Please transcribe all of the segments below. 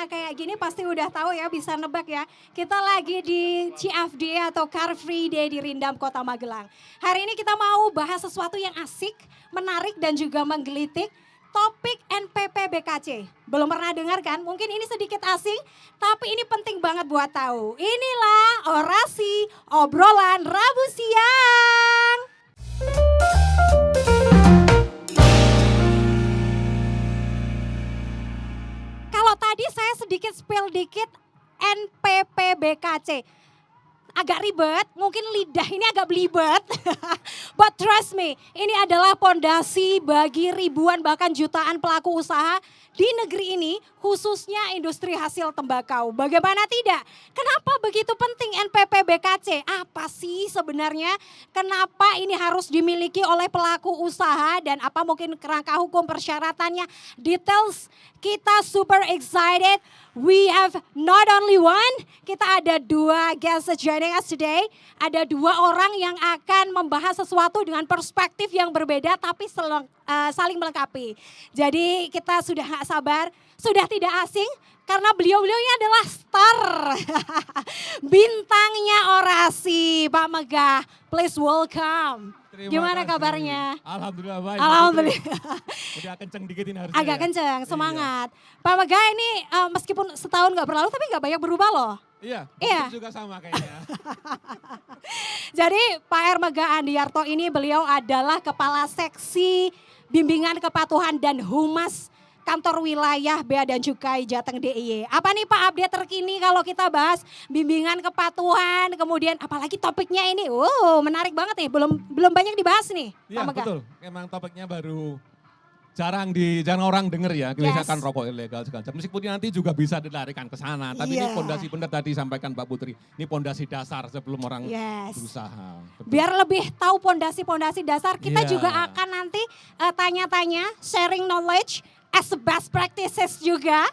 suasana kayak gini pasti udah tahu ya, bisa nebak ya. Kita lagi di CFD atau Car Free Day di Rindam, Kota Magelang. Hari ini kita mau bahas sesuatu yang asik, menarik dan juga menggelitik. Topik NPP BKC. Belum pernah dengar kan? Mungkin ini sedikit asing, tapi ini penting banget buat tahu. Inilah orasi obrolan Rabu siang. Kalau tadi saya sedikit spill dikit NPP BKC. Agak ribet, mungkin lidah ini agak belibet. But trust me, ini adalah pondasi bagi ribuan bahkan jutaan pelaku usaha di negeri ini, khususnya industri hasil tembakau. Bagaimana tidak? Kenapa begitu penting NPP BKC? Apa sih sebenarnya? Kenapa ini harus dimiliki oleh pelaku usaha dan apa mungkin kerangka hukum persyaratannya? Details kita super excited. We have not only one, kita ada dua guests joining us today. Ada dua orang yang akan membahas sesuatu dengan perspektif yang berbeda tapi saling melengkapi. Jadi kita sudah gak sabar, sudah tidak asing karena beliau-beliau ini adalah star. Bintangnya orasi, Pak Megah. Please welcome. Gimana kabarnya? Alhamdulillah baik. Alhamdulillah. Udah kenceng dikit ini harusnya. Agak kenceng, semangat. Pak Megah ini meskipun setahun gak berlalu tapi gak banyak berubah loh. Iya, Iya. juga sama kayaknya. Jadi Pak Hermega Andiarto ini beliau adalah Kepala Seksi Bimbingan Kepatuhan dan Humas Kantor Wilayah Bea dan Cukai Jateng DIY. Apa nih Pak update terkini kalau kita bahas bimbingan kepatuhan, kemudian apalagi topiknya ini, menarik banget nih, belum banyak dibahas nih Iya Pak Megah. betul, emang topiknya baru jarang orang denger ya, kebiasaan rokok ilegal segala macam. Meskipun nanti juga bisa dilarikan ke sana, tapi ini pondasi benar tadi sampaikan Mbak Putri. Ini pondasi dasar sebelum orang berusaha. Betul. Biar lebih tahu pondasi-pondasi dasar, kita Iya. juga akan nanti tanya-tanya, sharing knowledge as a best practices juga.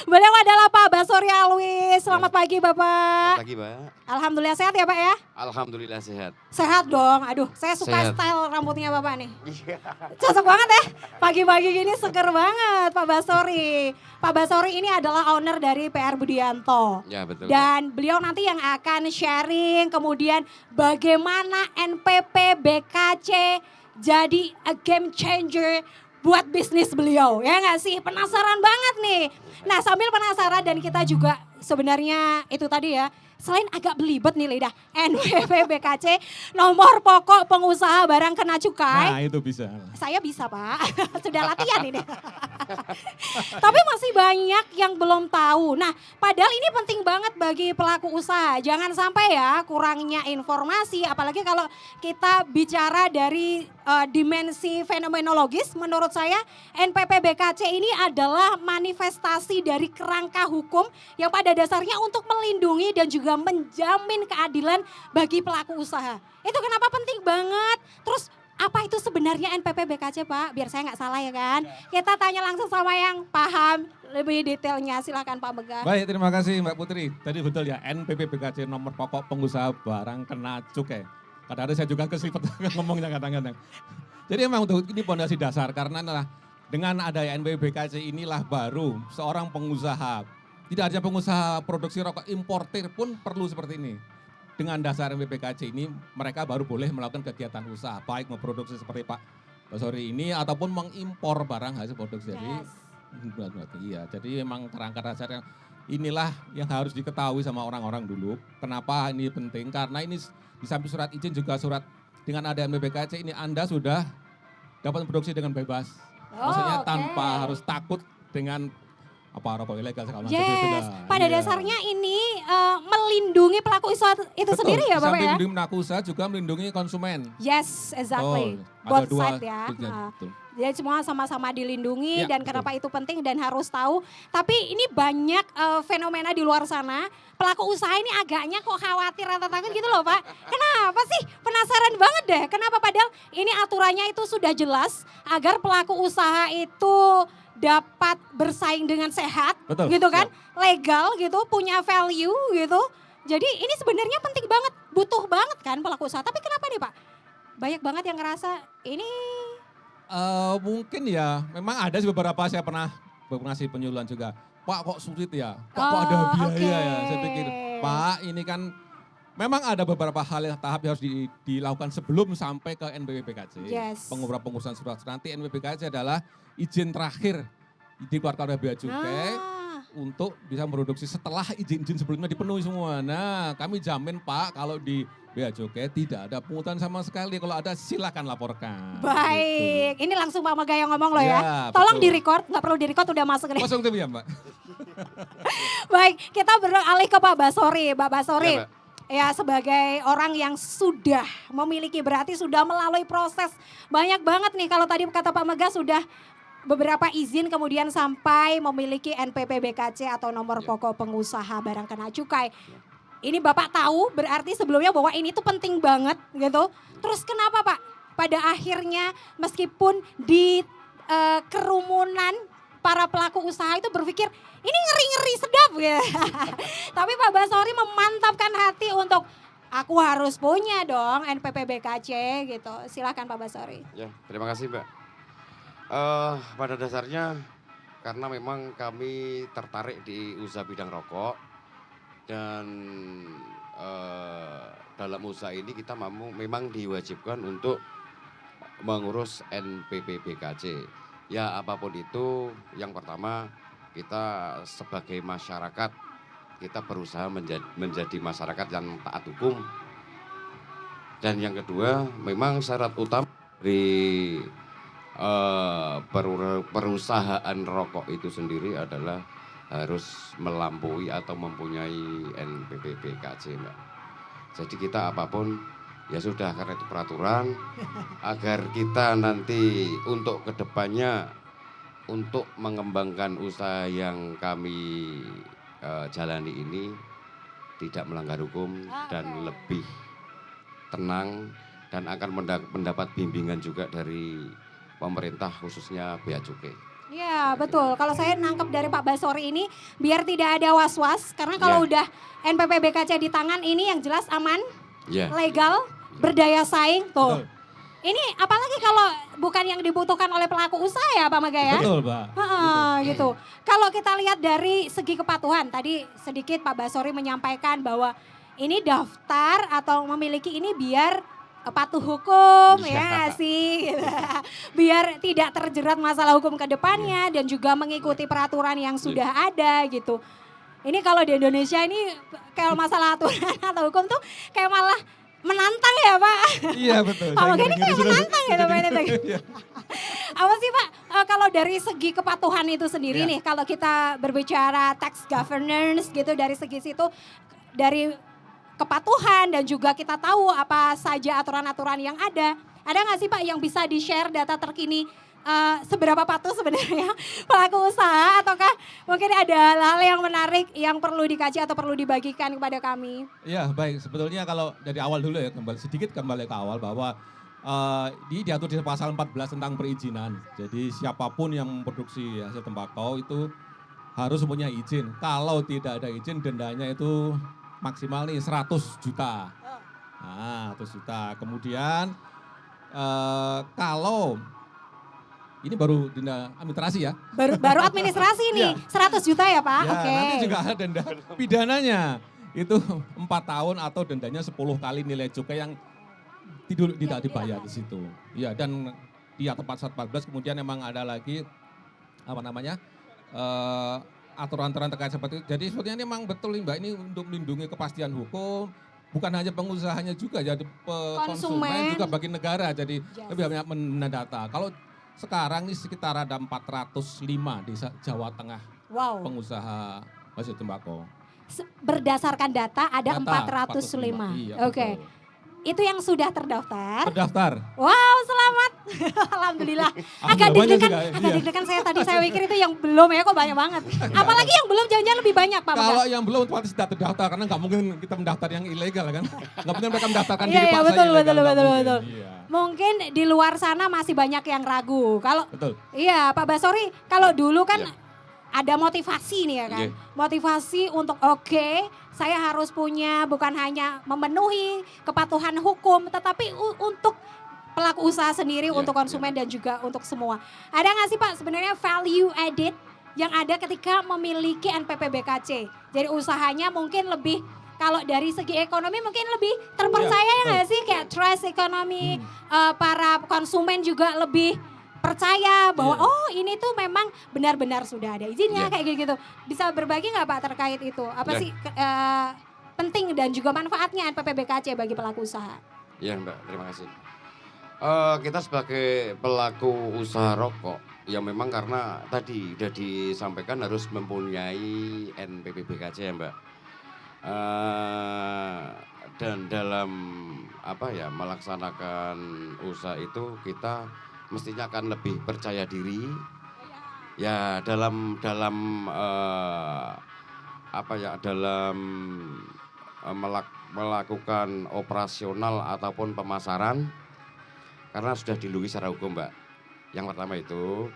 Beliau adalah Pak Basori Alwi. Selamat pagi Bapak. Selamat pagi Mbak. Alhamdulillah sehat ya Pak ya? Alhamdulillah sehat. Sehat dong, aduh saya suka Sehat. style rambutnya Bapak nih. Iya. Cocok banget ya, pagi-pagi gini seger banget Pak Basori. Pak Basori ini adalah owner dari PR Budianto. Ya betul. Dan beliau nanti yang akan sharing kemudian bagaimana NPP BKC jadi a game changer buat bisnis beliau. Ya nggak sih? Penasaran banget nih. Nah sambil penasaran dan kita juga sebenarnya itu tadi ya, selain agak belibet nih lidah, NPP BKC nomor pokok pengusaha barang kena cukai. Nah itu bisa. Saya bisa Pak, sudah latihan ini. Tapi masih banyak yang belum tahu. Nah padahal ini penting banget bagi pelaku usaha. Jangan sampai ya kurangnya informasi. Apalagi kalau kita bicara dari dimensi fenomenologis. Menurut saya NPP BKC ini adalah manifestasi dari kerangka hukum yang pada dasarnya untuk melindungi dan juga menjamin keadilan bagi pelaku usaha. Itu kenapa penting banget. Terus apa itu sebenarnya NPP BKC Pak? Biar saya nggak salah ya kan. Kita tanya langsung sama yang paham lebih detailnya. Silakan Pak Megah. Baik, terima kasih Mbak Putri. Tadi betul ya, NPP BKC nomor pokok pengusaha barang kena cukai. Kadang-kadang saya juga keselipet ngomongnya kadang-kadang. Jadi memang untuk ini pondasi dasar karena dengan adanya NPP BKC inilah baru seorang pengusaha, tidak hanya pengusaha produksi rokok importir pun perlu seperti ini. Dengan dasar NPP BKC ini mereka baru boleh melakukan kegiatan usaha, baik memproduksi seperti Pak Basori ini ataupun mengimpor barang hasil produksi. Iya, jadi memang kerangka dasar yang inilah yang harus diketahui sama orang-orang dulu. Kenapa ini penting? Karena ini di samping surat izin juga surat dengan ada NPP BKC ini Anda sudah dapat produksi dengan bebas. Maksudnya tanpa harus takut dengan rokok ilegal segala macam itu Yes, dah. pada Iya. dasarnya ini melindungi pelaku usaha itu Betul, sendiri ya di Bapak samping ya? melindungi pelaku usaha juga melindungi konsumen. Yes, exactly. Ada Both dua side ya. tujuan, betul. Jadi semua sama-sama dilindungi Ya, dan betul. kenapa itu penting dan harus tahu. Tapi ini banyak fenomena di luar sana. Pelaku usaha ini agaknya kok khawatir atau takut gitu loh Pak. Kenapa sih? Penasaran banget deh. Kenapa padahal ini aturannya itu sudah jelas agar pelaku usaha itu dapat bersaing dengan sehat, Betul, gitu kan, legal gitu, punya value gitu. Jadi ini sebenarnya penting banget, butuh banget kan pelaku usaha. Tapi kenapa nih Pak? Banyak banget yang ngerasa ini Mungkin ya, memang ada sih beberapa saya pernah ngasih penyuluhan juga. Pak kok sulit ya, kok ada biaya ya. Saya pikir, Pak ini kan memang ada beberapa hal yang tahap yang harus dilakukan sebelum sampai ke NPWPKC. Yes. Pengurusan surat. Nanti NPWPKC adalah izin terakhir dikeluarkan oleh Bea Cukai untuk bisa produksi setelah izin-izin sebelumnya dipenuhi semua. Nah kami jamin Pak kalau di Bea Cukai tidak ada pungutan sama sekali. Kalau ada silakan laporkan. Baik, ini langsung Pak Maga yang ngomong loh ya. Ya, Tolong betul. di-record, nggak perlu di-record udah masuk nih. Masuk TV ya Mbak? Baik, kita beralih ke Pak Basori. Pak Basori, Ya, Mbak. ya sebagai orang yang sudah memiliki, berarti sudah melalui proses banyak banget nih. Kalau tadi kata Pak Mega sudah beberapa izin kemudian sampai memiliki NPP BKC atau nomor pokok pengusaha barang kena cukai. Ini Bapak tahu berarti sebelumnya bahwa ini tuh penting banget gitu. Terus kenapa Pak pada akhirnya meskipun di kerumunan para pelaku usaha itu berpikir ini ngeri-ngeri sedap gitu. Tapi Pak Basori memantapkan hati untuk aku harus punya dong NPP BKC gitu. Silakan Pak Basori. Ya, terima kasih Mbak. Pada dasarnya karena memang kami tertarik di usaha bidang rokok dan dalam usaha ini kita memang diwajibkan untuk mengurus NPP BKC. Ya apapun itu, yang pertama kita sebagai masyarakat kita berusaha menjadi masyarakat yang taat hukum. Dan yang kedua, memang syarat utama dari perusahaan rokok itu sendiri adalah harus melampaui atau mempunyai NPP BKC, Mbak. Jadi kita apapun ya sudah karena itu peraturan agar kita nanti untuk kedepannya untuk mengembangkan usaha yang kami jalani ini tidak melanggar hukum dan lebih tenang dan akan mendapat bimbingan juga dari pemerintah khususnya Bea Cukai. Ya betul, kalau saya nangkep dari Pak Basori ini biar tidak ada was-was. Karena kalau udah NPP BKC di tangan ini yang jelas aman, legal, berdaya saing tuh. Betul. Ini apalagi kalau bukan yang dibutuhkan oleh pelaku usaha ya Pak Maga ya? Betul Pak. Gitu. Kalau kita lihat dari segi kepatuhan, tadi sedikit Pak Basori menyampaikan bahwa ini daftar atau memiliki ini biar patuh hukum ya sih, gitu. Biar tidak terjerat masalah hukum ke depannya dan juga mengikuti peraturan yang sudah ada gitu. Ini kalau di Indonesia ini kalau masalah aturan atau hukum tuh kayak malah menantang ya Pak. Iya betul. Pak Maga ini kayak sudah- menantang gitu Pak ini. Iya. Apa sih Pak, kalau dari segi kepatuhan itu sendiri nih, kalau kita berbicara tax governance gitu dari segi situ, dari kepatuhan dan juga kita tahu apa saja aturan-aturan yang ada nggak sih Pak yang bisa di-share data terkini seberapa patuh sebenarnya pelaku usaha ataukah mungkin ada hal-hal yang menarik yang perlu dikaji atau perlu dibagikan kepada kami? Ya baik, sebetulnya kalau dari awal dulu ya, sedikit kembali ke awal bahwa diatur di pasal 14 tentang perizinan. Jadi siapapun yang memproduksi hasil tembakau itu harus mempunyai izin. Kalau tidak ada izin dendanya itu maksimal nih 100 juta. Nah 100 juta. Kemudian kalau ini baru denda administrasi ya. Baru administrasi nih, 100 juta ya Pak? Ya, Oke. nanti juga ada denda pidananya. Itu 4 tahun atau dendanya 10 kali nilai cukai yang tidak dibayar di situ. Ya, dan di atas pasal 14 kemudian memang ada lagi apa namanya? Aturan-aturan terkait seperti itu. Jadi sebetulnya ini memang betul nih Mbak, ini untuk melindungi kepastian hukum, bukan hanya pengusahanya juga, jadi konsumen juga bagi negara. Jadi lebih banyak mendata. Kalau sekarang ini sekitar ada 405 di Jawa Tengah pengusaha hasil tembakau. Berdasarkan data ada 405. Iya, Oke. betul. Itu yang sudah terdaftar. Terdaftar. Wow, selamat. Alhamdulillah. Agak banyak deg-degan, juga, agak iya. deg-degan saya tadi. Saya pikir itu yang belum ya, kok banyak banget. Apalagi yang belum jangan-jangan lebih banyak Pak. Kalau yang belum otomatis tidak terdaftar karena nggak mungkin kita mendaftar yang ilegal kan. Nggak mungkin mereka mendaftarkan diri Iya, paksa betul, ilegal. betul, nggak betul, mungkin. betul. Iya. Mungkin di luar sana masih banyak yang ragu. Kalau Betul. iya Pak Basori, kalau dulu kan ada motivasi nih ya kan. Motivasi untuk oke, saya harus punya bukan hanya memenuhi kepatuhan hukum, tetapi untuk pelaku usaha sendiri, untuk konsumen dan juga untuk semua. Ada nggak sih Pak sebenarnya value added yang ada ketika memiliki NPPBKC. Jadi usahanya mungkin lebih, kalau dari segi ekonomi mungkin lebih terpercaya ya nggak sih? Kayak trust ekonomi, para konsumen juga lebih percaya bahwa oh ini tuh memang benar-benar sudah ada izinnya kayak gitu. Bisa berbagi nggak Pak terkait itu? Apa sih penting dan juga manfaatnya NPPBKC bagi pelaku usaha? Iya Mbak, terima kasih. Kita sebagai pelaku usaha rokok, ya memang karena tadi sudah disampaikan harus mempunyai NPPBKC ya Mbak. Dan dalam melaksanakan usaha itu kita mestinya akan lebih percaya diri. Ya dalam melakukan operasional ataupun pemasaran karena sudah dilindungi secara hukum Mbak. Yang pertama itu.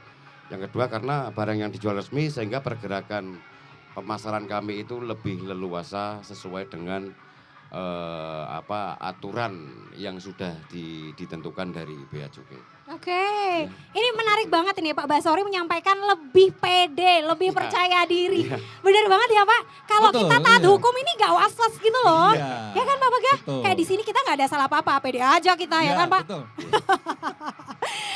Yang kedua karena barang yang dijual resmi sehingga pergerakan pemasaran kami itu lebih leluasa sesuai dengan aturan yang sudah ditentukan dari Bea Cukai. Oke, ini menarik banget ini Pak Basori menyampaikan lebih pede, lebih percaya diri. Bener banget ya Pak, kalau kita taat hukum ini gak was-was gitu loh. Ya kan Pak Baga? Kayak di sini kita gak ada salah apa-apa, pede aja kita ya kan Pak? Betul.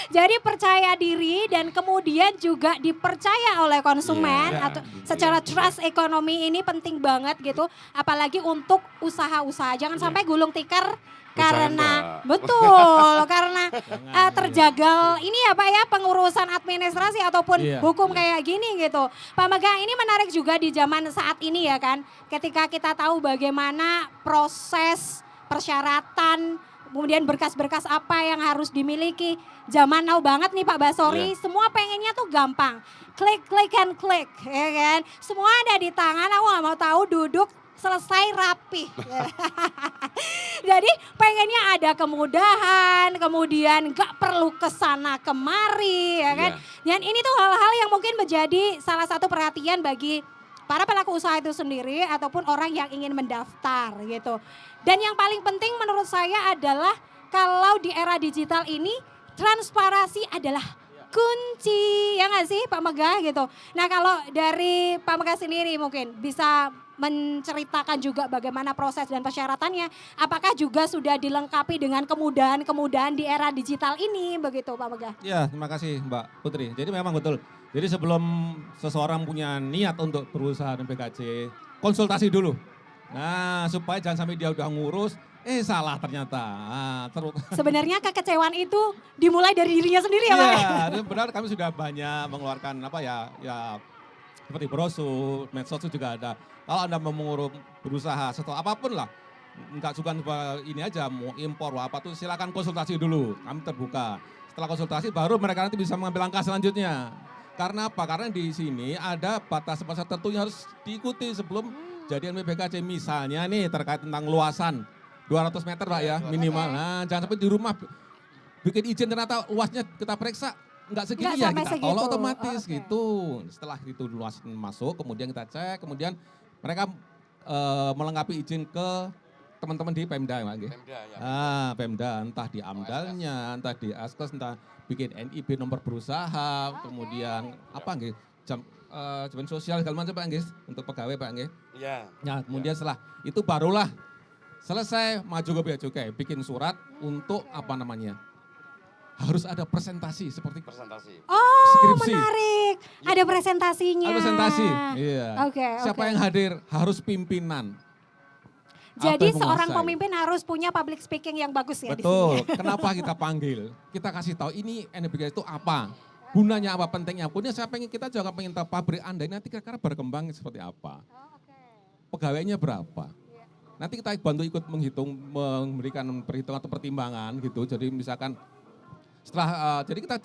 Jadi percaya diri dan kemudian juga dipercaya oleh konsumen atau secara trust ekonomi ini penting banget gitu. Apalagi untuk usaha-usaha, jangan sampai gulung tikar. Karena karena terjagal ini ya Pak ya pengurusan administrasi ataupun hukum kayak gini gitu. Pak Mega, ini menarik juga di zaman saat ini ya kan. Ketika kita tahu bagaimana proses persyaratan, kemudian berkas-berkas apa yang harus dimiliki. Zaman now banget nih Pak Basori, semua pengennya tuh gampang. Klik ya kan. Semua ada di tangan, aku gak mau tahu duduk selesai rapi. Jadi pengennya ada kemudahan, kemudian gak perlu kesana kemari ya kan. Dan ini tuh hal-hal yang mungkin menjadi salah satu perhatian bagi para pelaku usaha itu sendiri ataupun orang yang ingin mendaftar gitu. Dan yang paling penting menurut saya adalah kalau di era digital ini transparansi adalah kunci, ya nggak sih Pak Megah gitu. Nah kalau dari Pak Megah sendiri mungkin bisa menceritakan juga bagaimana proses dan persyaratannya. Apakah juga sudah dilengkapi dengan kemudahan-kemudahan di era digital ini begitu Pak Megah? Ya terima kasih Mbak Putri. Jadi memang betul. Jadi sebelum seseorang punya niat untuk berusaha dengan PKC, konsultasi dulu. Nah supaya jangan sampai dia udah ngurus, salah ternyata. Sebenarnya kekecewaan itu dimulai dari dirinya sendiri ya Pak? Iya, benar kami sudah banyak mengeluarkan seperti brosur, medsos itu juga ada. Kalau Anda mau berusaha atau apapun lah, enggak suka ini aja mau impor apa tuh silakan konsultasi dulu. Kami terbuka. Setelah konsultasi baru mereka nanti bisa mengambil langkah selanjutnya. Karena apa? Karena di sini ada batas-batas tertentu yang harus diikuti sebelum jadi NPPBKC. Misalnya nih terkait tentang luasan 200 meter Pak ya minimal. Nah jangan sampai di rumah bikin izin ternyata luasnya kita periksa enggak segini ya kita tolong otomatis gitu. Setelah itu luas masuk kemudian kita cek kemudian mereka melengkapi izin ke teman-teman di Pemda ya Pak. Pemda entah di AMDAL-nya, entah di Askes, entah bikin NIB nomor berusaha, kemudian jaminan sosial segala macam Pak Anggis untuk pegawai Pak Anggis. Iya. Nah kemudian setelah itu barulah selesai maju ke Bea Cukai, bikin surat untuk harus ada presentasi seperti presentasi. Oh skripsi. Menarik, ada presentasinya. Ada presentasi, iya. Oke. Siapa yang hadir harus pimpinan. Jadi seorang pemimpin harus punya public speaking yang bagus ya di sini. Betul, kenapa kita panggil? Kita kasih tahu ini NPBKC itu apa, gunanya apa, pentingnya. Kemudian kita juga pengen tahu pabrik Anda ini nanti kira-kira berkembang seperti apa. Pegawainya berapa. Nanti kita bantu ikut menghitung, memberikan perhitungan atau pertimbangan gitu. Jadi misalkan setelah, jadi kita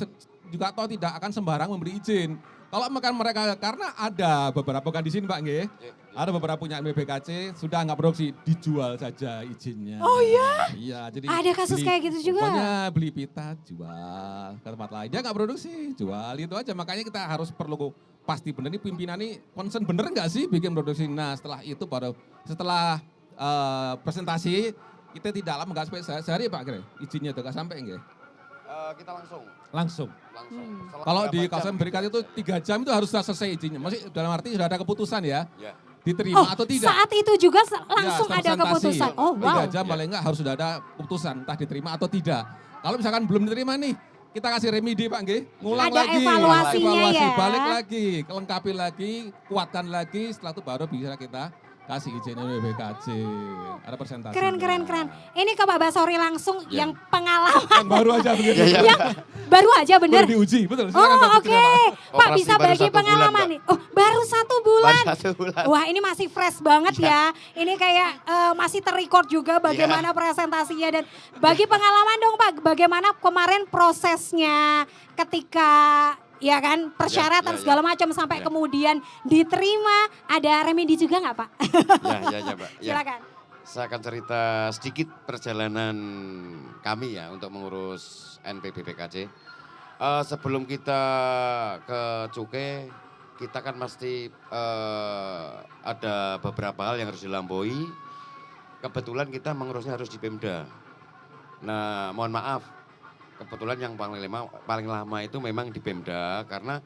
juga tahu tidak akan sembarang memberi izin. Kalau makan mereka, karena ada beberapa kan di sini Pak Nggih, ada beberapa punya NPBKC sudah nggak produksi, dijual saja izinnya. Oh iya? Iya, jadi ada kasus kayak gitu juga? Pokoknya beli pita, jual ke tempat lain. Dia nggak produksi, jual itu aja. Makanya kita harus perlu pasti benar nih pimpinan ini concern bener nggak sih bikin produksi. Nah setelah itu baru, setelah presentasi, kita tidak lama nggak sampai sehari Pak Kira, izinnya tuh nggak sampai nggih? Kita langsung. Langsung. Setelah Kalau berapa di jam kawasan berikat itu 3 jam itu harus sudah selesai izinnya. Masih dalam arti sudah ada keputusan ya, Ya. diterima Oh, atau tidak. saat itu juga langsung Ya, ada presentasi. keputusan. Oh, 3 wow. jam paling enggak harus sudah ada keputusan, entah diterima atau tidak. Kalau misalkan belum diterima nih, kita kasih remedi Pak Nggih. Ngulang Ada lagi. evaluasinya Evaluasi, ya. balik lagi, kelengkapi lagi, kuatkan lagi, setelah itu baru bisa kita kasih izin BPKC. Ada presentasi. Keren. Ini ke Pak Basori langsung Ya. yang pengalaman. Yang baru aja begitu. Ya. Yang baru aja bener. Baru diuji, betul. Silakan, Pak, Oh, oke. diceritakan. Pak Operasi bisa baru bagi 1 bulan, pengalaman Mbak. nih. Oh, baru 1 bulan. Baru 1 bulan. Wah, ini masih fresh banget ya. Ini kayak masih terrecord juga bagaimana presentasinya dan bagi pengalaman dong Pak, bagaimana kemarin prosesnya ketika ya kan persyaratan ya. segala macam sampai Ya. kemudian diterima, ada remedi juga nggak Pak? Ya, Mbak. Ya. Silakan. Saya akan cerita sedikit perjalanan kami ya untuk mengurus NPBPKC. Sebelum kita ke Cukai, kita kan pasti ada beberapa hal yang harus dilampaui. Kebetulan kita mengurusnya harus di Pemda. Nah, mohon maaf, kebetulan yang paling lama itu memang di Pemda karena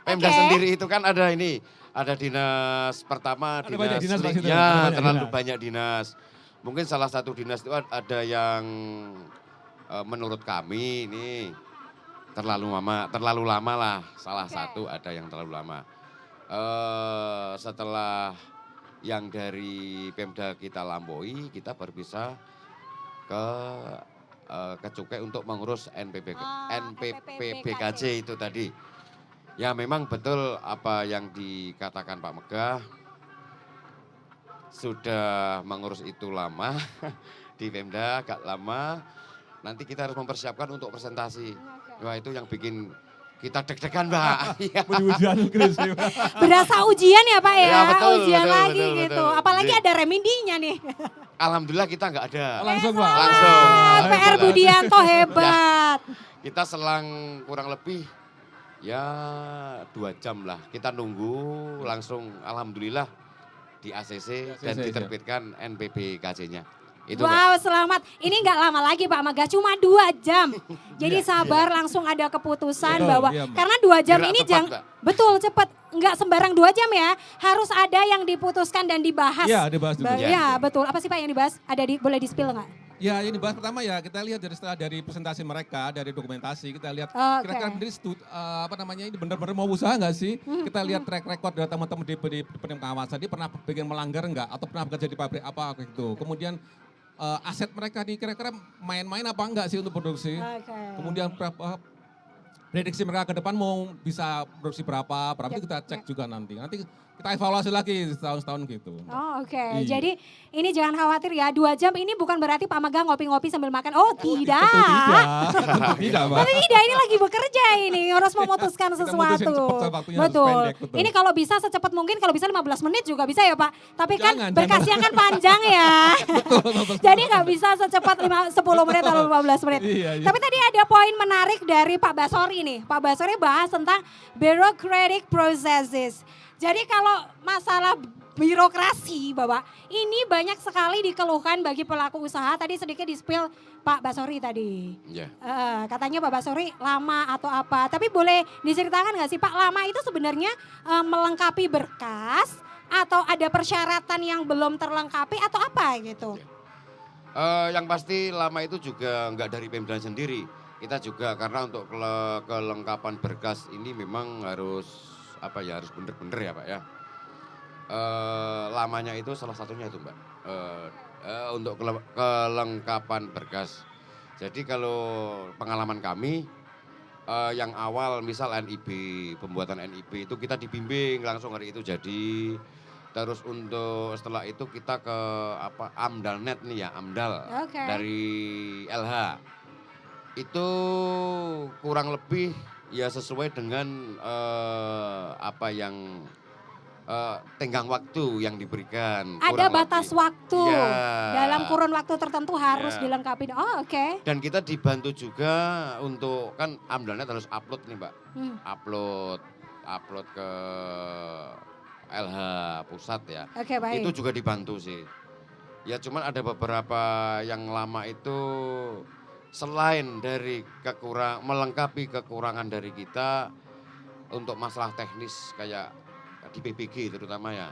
Pemda Oke. sendiri itu kan ada ini, ada dinas pertama, Ada banyak dinas, Pak, situ. Ada ya banyak terlalu dinas. banyak dinas. Mungkin salah satu dinas itu ada yang menurut kami ini terlalu lama lah. Salah Oke. satu ada yang terlalu lama. Setelah yang dari Pemda kita lampaui, kita baru bisa ke Cukai untuk mengurus NPPBKC itu tadi. Ya memang betul apa yang dikatakan Pak Megah, sudah mengurus itu lama, di Pemda agak lama, nanti kita harus mempersiapkan untuk presentasi. Wah itu yang bikin kita deg-degan Mbak. Iya. Ujian Chris. Berasa ujian ya Pak ya, Ya, betul, ujian betul, lagi betul, gitu. betul. Apalagi Jadi- ada remedinya nih. Alhamdulillah kita nggak ada. Langsung Pak. Langsung. PR Alhamdulillah. Budianto hebat. Kita selang kurang lebih ya 2 jam lah. Kita nunggu langsung alhamdulillah di ACC dan ACC, diterbitkan NPBKC-nya. Itu Mbak. Wow, selamat. Ini nggak lama lagi Pak Megah, cuma 2 jam. Jadi sabar, langsung ada keputusan Betul, bahwa iya, Mbak. karena 2 jam Gerak ini cepat, Mbak. betul cepat, nggak sembarang 2 jam ya. Harus ada yang diputuskan dan dibahas. Iya, dibahas dulu. Ya, Ya. betul. Apa sih Pak yang dibahas? Boleh di-spill nggak? Ya ini bahas pertama ya kita lihat dari presentasi mereka, dari dokumentasi kita lihat Oke. kira-kira ini benar-benar mau usaha nggak sih? Kita lihat track record dari teman-teman di pengawasan, dia pernah bikin melanggar nggak atau pernah bekerja di pabrik apa gitu. Kemudian aset mereka nih kira-kira main-main apa enggak sih untuk produksi? Oke. Kemudian prediksi mereka ke depan mau bisa produksi berapa itu kita cek juga nanti. Nanti kita evaluasi lagi setahun gitu. Oh oke, Iya. jadi ini jangan khawatir ya, 2 jam ini bukan berarti Pak Megah ngopi-ngopi sambil makan. Oh tidak. Tentu tidak, Pak. Tapi tidak, ini lagi bekerja ini, harus memutuskan Kita sesuatu. mutusin cepet, waktunya harus Betul. pendek, betul. Ini kalau bisa secepat mungkin, kalau bisa 15 menit juga bisa ya Pak. Tapi kan Jangan, berkasnya kan panjang ya. Jadi nggak bisa secepat 10 menit atau 15 menit. Iya, iya. Tapi tadi ada poin menarik dari Pak Basori nih. Pak Basori bahas tentang bureaucratic processes. Jadi kalau masalah birokrasi Bapak, ini banyak sekali dikeluhkan bagi pelaku usaha. Tadi sedikit di-spill Pak Basori tadi. Ya. Katanya Pak Basori lama atau apa. Tapi boleh diceritakan nggak sih Pak, lama itu sebenarnya melengkapi berkas atau ada persyaratan yang belum terlengkapi atau apa gitu? Yang pasti lama itu juga nggak dari Pemda sendiri. Kita juga karena untuk kelengkapan berkas ini memang harus harus bener-bener ya Pak ya. Lamanya itu salah satunya itu Mbak. Untuk kelengkapan berkas. Jadi kalau pengalaman kami yang awal misal NIB, pembuatan NIB itu kita dibimbing langsung hari itu jadi. Terus untuk setelah itu kita ke AMDALNet nih ya, AMDAL Oke. dari LH. Itu kurang lebih ya sesuai dengan apa yang tenggang waktu yang diberikan. Ada kurang batas lebih. waktu, Ya. dalam kurun waktu tertentu harus Ya. dilengkapi. Oh oke. Dan kita dibantu juga untuk kan AMDALNet harus upload nih Mbak. Hmm. Upload ke LH pusat ya. Oke baik. Itu juga dibantu sih. Ya cuman ada beberapa yang lama itu selain dari melengkapi kekurangan dari kita untuk masalah teknis kayak di PBG terutama ya.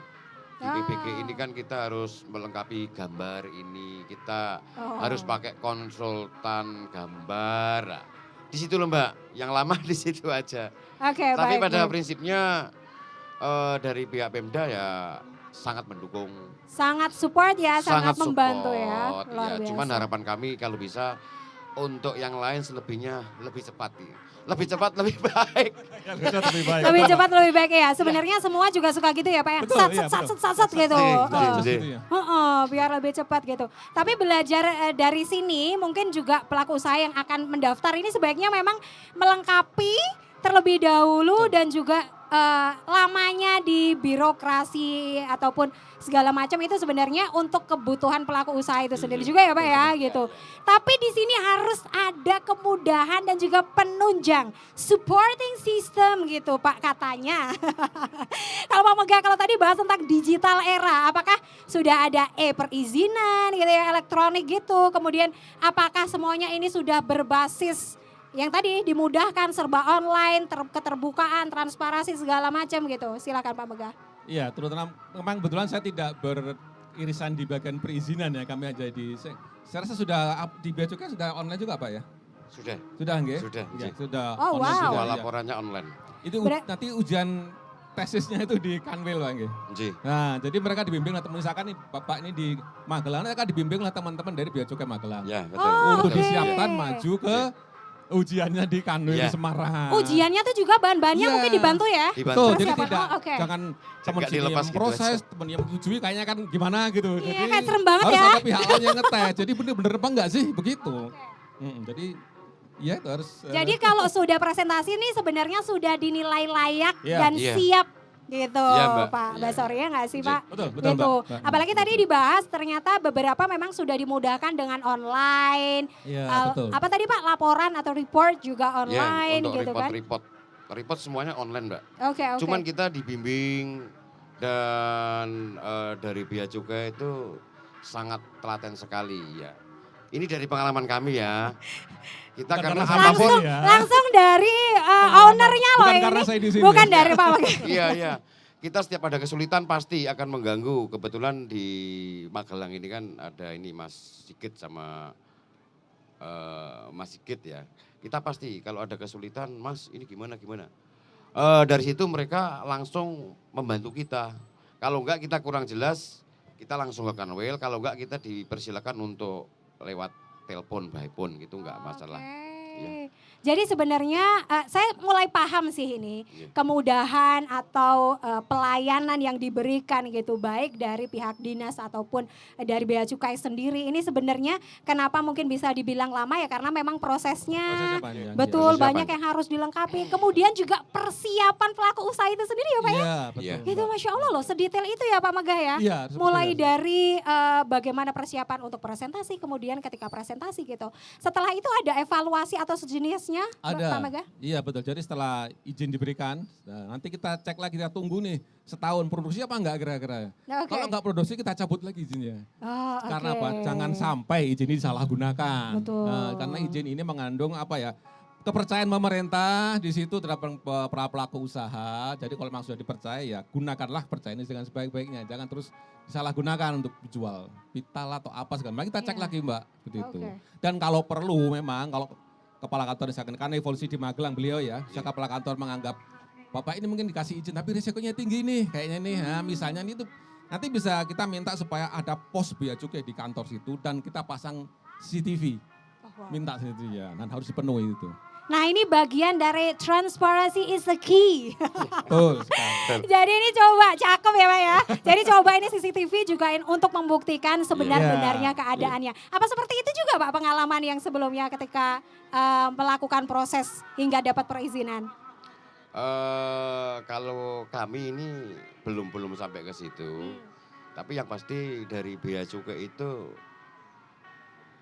Di PBG ini kan kita harus melengkapi gambar ini, kita harus pakai konsultan gambar. Nah, di situ loh Mbak, yang lama di situ aja. Oke, Tapi baik. pada baik. prinsipnya dari pihak Pemda ya sangat mendukung. Sangat support ya, sangat membantu ya. support, Luar ya. biasa. Cuman harapan kami kalau bisa untuk yang lain selebihnya lebih cepat. Ya. Lebih cepat, lebih baik. Lebih baik. Lebih cepat lebih baik ya. Sebenarnya semua juga suka gitu ya Pak ya. Betul, Sat iya, sat betul. sat sat gitu. Jadi, Gitu ya. Biar lebih cepat gitu. Tapi belajar dari sini mungkin juga pelaku usaha yang akan mendaftar ini sebaiknya memang melengkapi terlebih dahulu dan juga lamanya di birokrasi ataupun segala macam itu sebenarnya untuk kebutuhan pelaku usaha itu sendiri juga ya Pak ya gitu. Tapi di sini harus ada kemudahan dan juga penunjang supporting system gitu Pak katanya. Kalau Pak Megah kalau tadi bahas tentang digital era, apakah sudah ada perizinan gitu ya elektronik gitu. Kemudian apakah semuanya ini sudah berbasis yang tadi dimudahkan serba online, keterbukaan, transparansi segala macam gitu. Silakan Pak Megah. Iya, terutama memang kebetulan saya tidak beririsan di bagian perizinan ya, kami aja saya rasa sudah di Bea Cukai sudah online juga Pak ya? Sudah. Sudah nggih? Sudah, Ya, nggih. sudah Oh, online wow. sudah, Semua ya. laporannya online. Itu nanti ujian tesisnya itu di Kanwil Pak nggih. Nggih. Nah, jadi mereka dibimbing oleh teman misalkan nih Bapak ini di Magelang, mereka dibimbing oleh teman-teman dari Bea Cukai Magelang. Ya, betul. Oh, Untuk oke. disiapkan maju ke ujiannya di Kanwil Iya. Semarang. Ujiannya tuh juga bahan-bahannya Iya. mungkin dibantu ya? Dibantu. Betul, jadi Persiapan. tidak Oh, oke. jangan teman Nggak sini dilepas yang gitu proses, aja. teman yang menyetujui kayaknya kan gimana gitu. Iya, Jadi kayak serem banget harus ya. ada pihak lain yang ngetes. Jadi bener-bener apa enggak sih begitu. Jadi ya itu harus. Jadi kalau sudah presentasi nih sebenarnya sudah dinilai layak Iya. dan Iya. siap gitu Iya, Mbak. Pak Iya. Basori ya nggak sih Iya. Pak? Betul, betul, Gitu. Mbak. Apalagi tadi dibahas ternyata beberapa memang sudah dimudahkan dengan online. Iya, betul. Apa tadi Pak laporan atau report juga online untuk gitu kan? report semuanya online Mbak. Oke oke. Cuman kita dibimbing dan dari Bea Cukai itu sangat telaten sekali ya. Ini dari pengalaman kami ya. Kita Bukan karena karena saya apapun, langsung ya. langsung dari ownernya loh Bukan ini. karena saya di sini. Bukan dari Pak Megah. iya iya. Kita setiap ada kesulitan pasti akan mengganggu. Kebetulan di Magelang ini kan ada ini Mas Sigit sama Mas Sigit ya. Kita pasti kalau ada kesulitan, Mas ini gimana. Dari situ mereka langsung membantu kita. Kalau enggak kita kurang jelas, kita langsung ke Kanwil. Kalau enggak kita dipersilakan untuk lewat telepon, by phone gitu enggak masalah. Iya. Jadi sebenarnya saya mulai paham sih ini Iya. kemudahan atau pelayanan yang diberikan gitu baik dari pihak dinas ataupun dari Bea Cukai sendiri. Ini sebenarnya kenapa mungkin bisa dibilang lama ya karena memang prosesnya Prosesnya panjang, betul Persiapan. banyak yang harus dilengkapi. Kemudian juga persiapan pelaku usaha itu sendiri ya Pak ya. Iya, Iya. betul. Gitu Masya Allah loh sedetail itu ya Pak Megah ya. Iya, seperti Mulai itu. dari bagaimana persiapan untuk presentasi, kemudian ketika presentasi gitu. Setelah itu ada evaluasi atau sejenisnya, Ada. Pak Megah? Iya betul. Jadi setelah izin diberikan, nah, nanti kita cek lagi, kita tunggu nih setahun produksi apa enggak kira-kira. Oke. Kalau enggak produksi kita cabut lagi izinnya. Oh, Karena oke. apa? Jangan sampai izin ini disalahgunakan. Betul. Nah, karena izin ini mengandung apa ya? Kepercayaan pemerintah di situ terhadap para pelaku usaha. Jadi kalau memang sudah dipercaya ya gunakanlah percaya ini dengan sebaik-baiknya. Jangan terus disalahgunakan untuk dijual vital atau apa segala. Mari kita cek Iya. lagi Mbak, begitu. Oke. Dan kalau perlu memang kalau kepala kantor misalkan karena evolusi di Magelang beliau ya, kepala kantor menganggap Bapak ini mungkin dikasih izin tapi risikonya tinggi nih kayaknya nih. Nah, misalnya ini tuh nanti bisa kita minta supaya ada pos Bea Cukai di kantor situ dan kita pasang CCTV. Minta CCTV ya, dan harus dipenuhi itu. Nah ini bagian dari transparency is the key. Betul sekali. Jadi ini coba, cakep ya Pak ya. Jadi coba ini CCTV juga untuk membuktikan sebenar-benarnya Iya. keadaannya. Apa seperti itu juga Pak pengalaman yang sebelumnya ketika melakukan proses hingga dapat perizinan? Kalau kami ini belum sampai ke situ. Tapi yang pasti dari Bea Cukai itu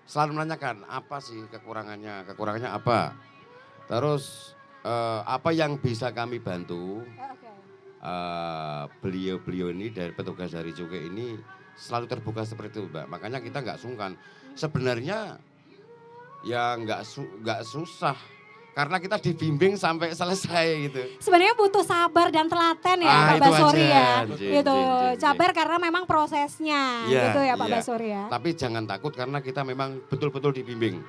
selalu menanyakan apa sih kekurangannya apa. Terus apa yang bisa kami bantu. Beliau-beliau ini dari petugas dari Cukai ini selalu terbuka seperti itu Mbak. Makanya kita nggak sungkan. Sebenarnya Ya nggak susah. Karena kita dibimbing sampai selesai gitu. Sebenarnya butuh sabar dan telaten ya Pak itu Basori aja. ya. Jin, Gitu. jin, jin, jin. Sabar karena memang prosesnya Iya, gitu ya Pak iya. Basori ya. Tapi jangan takut karena kita memang betul-betul dibimbing.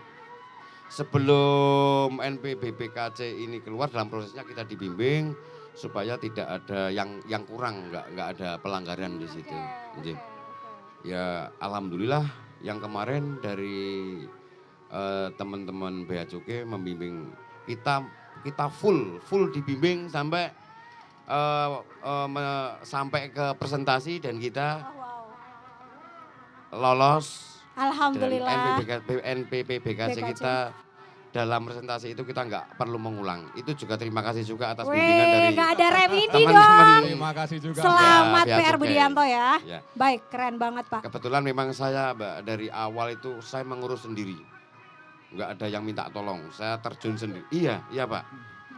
Sebelum NPBPKC ini keluar dalam prosesnya kita dibimbing supaya tidak ada yang kurang, nggak ada pelanggaran di situ. Jin. Ya alhamdulillah yang kemarin dari teman-teman Bea Cukai membimbing kita full dibimbing sampai sampai ke presentasi dan kita lolos. Alhamdulillah. Dan NPPBKC BKC. kita dalam presentasi itu kita nggak perlu mengulang. Itu juga terima kasih juga atas bimbingan dari Wih, gak ada remedi teman-teman. dong. Terima kasih juga. Selamat Ya, Bea PR Cukai. Budianto ya. Ya. Baik, keren banget Pak. Kebetulan memang saya Mbak dari awal itu saya mengurus sendiri. Nggak ada yang minta tolong, saya terjun sendiri. Iya Pak.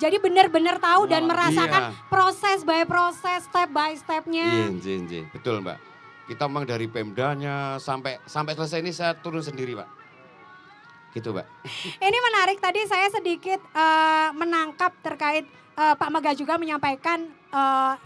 Jadi benar-benar tahu dan merasakan Iya. proses by proses, step by stepnya. Iya, betul Mbak. Kita memang dari Pemdanya sampai selesai ini saya turun sendiri Pak. Gitu Mbak. Ini menarik, tadi saya sedikit menangkap terkait Pak Mega juga menyampaikan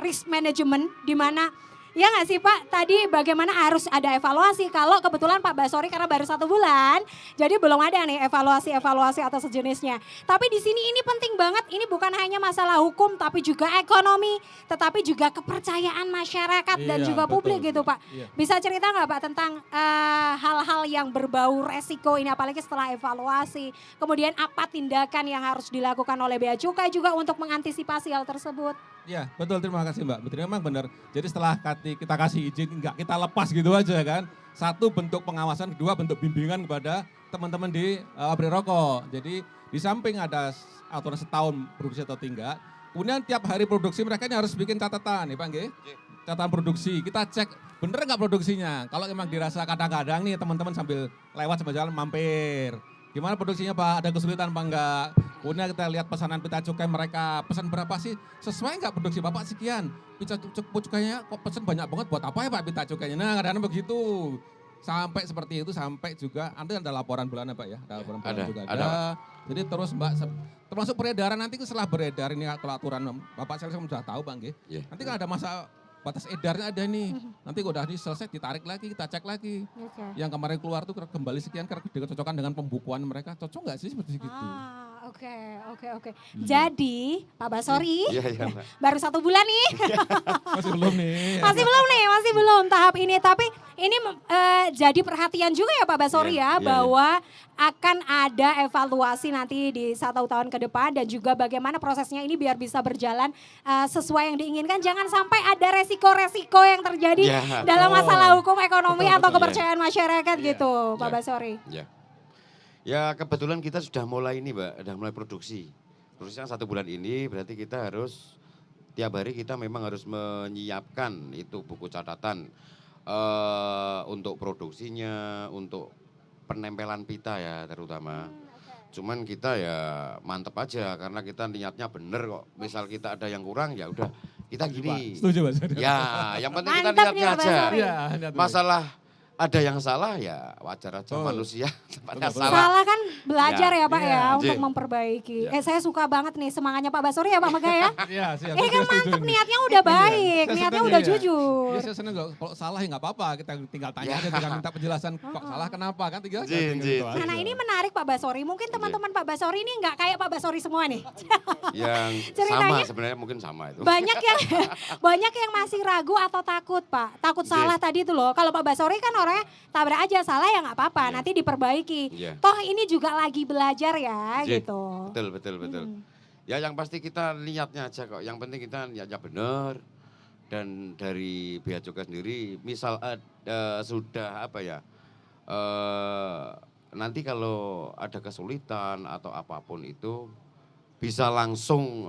risk management di mana ya nggak sih Pak, tadi bagaimana harus ada evaluasi kalau kebetulan Pak Basori karena baru 1 bulan, jadi belum ada nih evaluasi atau sejenisnya. Tapi di sini ini penting banget, ini bukan hanya masalah hukum tapi juga ekonomi, tetapi juga kepercayaan masyarakat dan Iya, juga betul, publik gitu Pak. Iya. Bisa cerita nggak Pak tentang hal-hal yang berbau resiko ini apalagi setelah evaluasi, kemudian apa tindakan yang harus dilakukan oleh Bea Cukai juga untuk mengantisipasi hal tersebut? Ya betul, terima kasih Mbak. Betul memang benar. Jadi setelah kita kasih izin, enggak kita lepas gitu aja kan. 1 bentuk pengawasan, 2 bentuk bimbingan kepada teman-teman di pabrik rokok. Jadi di samping ada aturan setahun produksi atau tinggal, kemudian tiap hari produksi mereka ini harus bikin catatan nih Pak nggih. Catatan produksi, kita cek bener nggak produksinya. Kalau memang dirasa kadang-kadang nih teman-teman sambil lewat sambil jalan mampir. Gimana produksinya Pak, ada kesulitan apa enggak? Kemudian kita lihat pesanan pita cukai mereka, pesan berapa sih? Sesuai enggak produksi Bapak sekian? Pita cukainya kok pesan banyak banget, buat apa ya Pak pita cukainya? Nah kadang-kadang begitu. Sampai seperti itu, sampai juga, nanti ada laporan bulanan Pak ya? Ada laporan bulanan juga ada. Jadi terus Mbak, termasuk peredaran nanti setelah beredar ini kalau aturan Bapak saya sudah tahu Bang nggih. Iya. Nanti kan ada masa batas edarnya ada nih. Nanti udah selesai ditarik lagi, kita cek lagi. Yang kemarin keluar tuh kembali sekian karena dicocokkan dengan pembukuan mereka. Cocok nggak sih seperti itu? Oke. Jadi Pak Basori Iya Mbak. baru 1 bulan nih. Masih belum nih. masih belum tahap ini. Tapi ini jadi perhatian juga ya Pak Basori Iya, ya bahwa akan ada evaluasi nanti di 1 tahun ke depan dan juga bagaimana prosesnya ini biar bisa berjalan sesuai yang diinginkan. Jangan sampai ada resiko-resiko yang terjadi dalam masalah hukum, ekonomi atau kepercayaan masyarakat gitu Pak Basori. Ya kebetulan kita sudah mulai ini Mbak, sudah mulai produksi. Produksinya 1 bulan ini berarti kita harus tiap hari kita memang harus menyiapkan itu buku catatan untuk produksinya, untuk penempelan pita ya terutama. Cuman kita ya mantep aja karena kita niatnya bener kok. Misal kita ada yang kurang ya udah kita gini. Setuju Mas. Ya yang penting kita Mantap nih, niatnya Pak aja. Basori. Iya, Masalah ada yang salah ya wajar aja manusia. Tempatnya salah. Salah kan belajar ya Pak Iya. ya untuk memperbaiki. Saya suka banget nih semangatnya Pak Basori ya Pak Mega ya. Iya, siap. Ini kan Saya setuju mantep ini. niatnya udah baik, Saya niatnya senang udah ya. jujur. Iya saya senang kalau salah ya nggak apa-apa, kita tinggal tanya aja, tinggal minta penjelasan kok salah kenapa kan tinggal aja. Jin, gitu jin. aja. Nah ini menarik Pak Basori, mungkin teman-teman Pak Basori ini nggak kayak Pak Basori semua nih. Yang Ceritanya- sama sebenarnya mungkin sama itu. Banyak yang banyak yang masih ragu atau takut Pak, takut salah tadi itu loh. Kalau Pak Basori kan orangnya tabrak aja, salah ya nggak apa-apa, Iya. nanti diperbaiki. Iya. Toh ini juga lagi belajar ya Jin, gitu. Betul. Ya yang pasti kita niatnya aja kok. Yang penting kita niatnya benar. Dan dari Bea Cukai sendiri, misal sudah apa ya, nanti kalau ada kesulitan atau apapun itu bisa langsung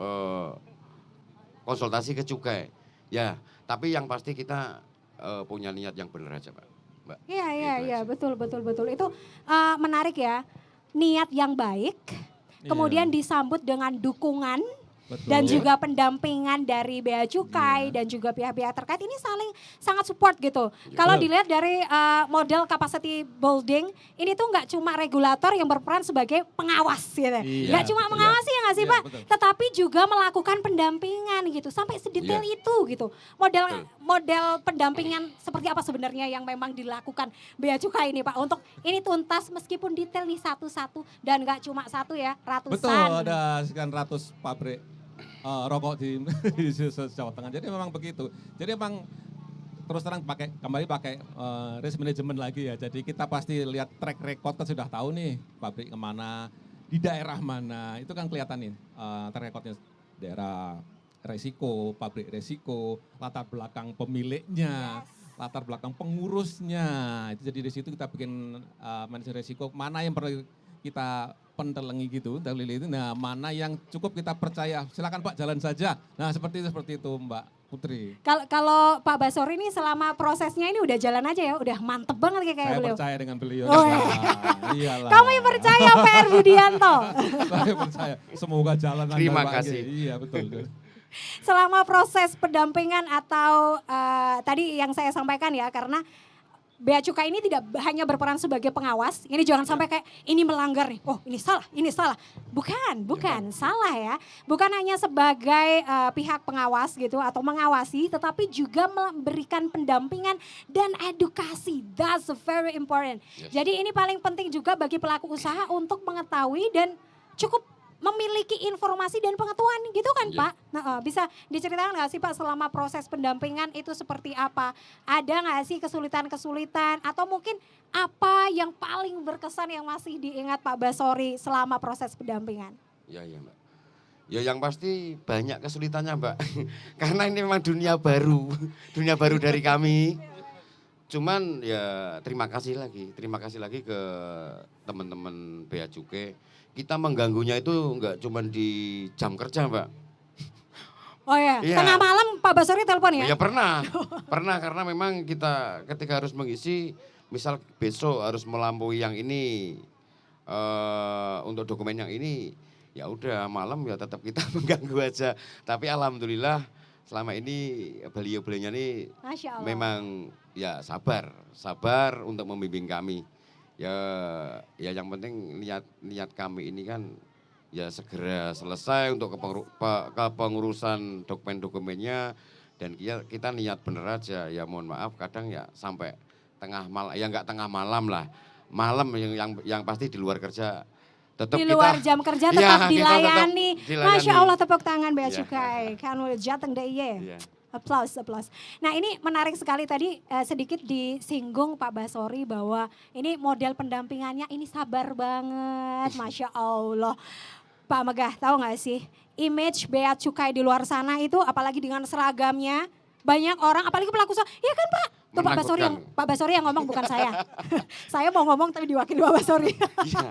konsultasi ke cukai. Ya, tapi yang pasti kita punya niat yang benar aja, Pak. Mbak. Iya, Gitu aja. betul. Itu menarik ya, niat yang baik, kemudian disambut dengan dukungan Betul. dan juga pendampingan dari Bea Cukai Iya. dan juga pihak-pihak terkait ini saling sangat support gitu. Kalau Betul. dilihat dari model capacity building, ini tuh nggak cuma regulator yang berperan sebagai pengawas gitu. Iya, Nggak cuma betul. mengawasi ya nggak sih Iya, Pak, betul. tetapi juga melakukan pendampingan gitu sampai sedetail Iya. itu gitu. Model Betul. model pendampingan seperti apa sebenarnya yang memang dilakukan Bea Cukai ini Pak untuk ini tuntas meskipun detail nih satu-satu dan nggak cuma satu ya, ratusan. Betul, ada sekian ratus pabrik rokok di, di Jawa Tengah. Jadi memang begitu. Jadi memang terus terang kembali pakai risk management lagi ya. Jadi kita pasti lihat track record kan sudah tahu nih pabrik kemana, di daerah mana. Itu kan kelihatan nih track recordnya daerah resiko, pabrik resiko, latar belakang pemiliknya. Latar belakang pengurusnya. Itu jadi di situ kita bikin manajemen resiko mana yang perlu kita pentelengi gitu, dalil itu. Nah, mana yang cukup kita percaya. Silakan Pak jalan saja. Nah, seperti itu Mbak Putri. Kalau Pak Basori ini selama prosesnya ini udah jalan aja ya, udah mantep banget kayak Saya beliau. percaya dengan beliau. Oh, Iyalah. Kamu yang percaya PR Budianto. Saya percaya. Semoga jalan lancar, Terima Pak. kasih. Iya, betul. Selama proses pendampingan atau tadi yang saya sampaikan ya, karena Bea Cukai ini tidak hanya berperan sebagai pengawas, ini jangan sampai kayak ini melanggar nih, oh ini salah. Bukan salah ya. Bukan hanya sebagai pihak pengawas gitu atau mengawasi, tetapi juga memberikan pendampingan dan edukasi. That's very important. Yes. Jadi ini paling penting juga bagi pelaku usaha untuk mengetahui dan cukup memiliki informasi dan pengetahuan gitu kan Iya. Pak? Nah, bisa diceritakan nggak sih Pak selama proses pendampingan itu seperti apa? Ada nggak sih kesulitan-kesulitan atau mungkin apa yang paling berkesan yang masih diingat Pak Basori selama proses pendampingan? Ya Mbak. Ya yang pasti banyak kesulitannya Mbak. Karena ini memang dunia baru dari kami. Cuman ya terima kasih lagi ke teman-teman Bea Cukai. Kita mengganggunya itu enggak cuma di jam kerja Mbak. Oh ya, Iya. tengah malam Pak Basori telepon ya? Ya pernah karena memang kita ketika harus mengisi, misal besok harus melampaui yang ini, untuk dokumen yang ini, ya udah malam ya tetap kita mengganggu aja. Tapi alhamdulillah selama ini beliau-beliaunya ini Masya Allah. memang ya sabar untuk membimbing kami. Ya yang penting niat kami ini kan ya segera selesai untuk kepengurusan dokumen-dokumennya dan kita niat bener aja. Ya mohon maaf kadang ya sampai tengah malam, ya enggak tengah malam lah. Malam yang pasti di luar kerja tetap Di luar jam kerja tetap Iya, kita tetap dilayani. dilayani. Masya Allah tepuk tangan Bea Iya. Cukai. Kan udah jateng deh iya. Iya. Applause. Nah ini menarik sekali tadi sedikit disinggung Pak Basori bahwa ini model pendampingannya ini sabar banget, Masya Allah. Pak Megah tahu gak sih image Bea Cukai di luar sana itu apalagi dengan seragamnya banyak orang apalagi pelaku usaha, iya kan Pak? Tuh Menakutkan. Pak Basori yang ngomong bukan saya. Saya mau ngomong tapi diwakili Pak Basori. Iya.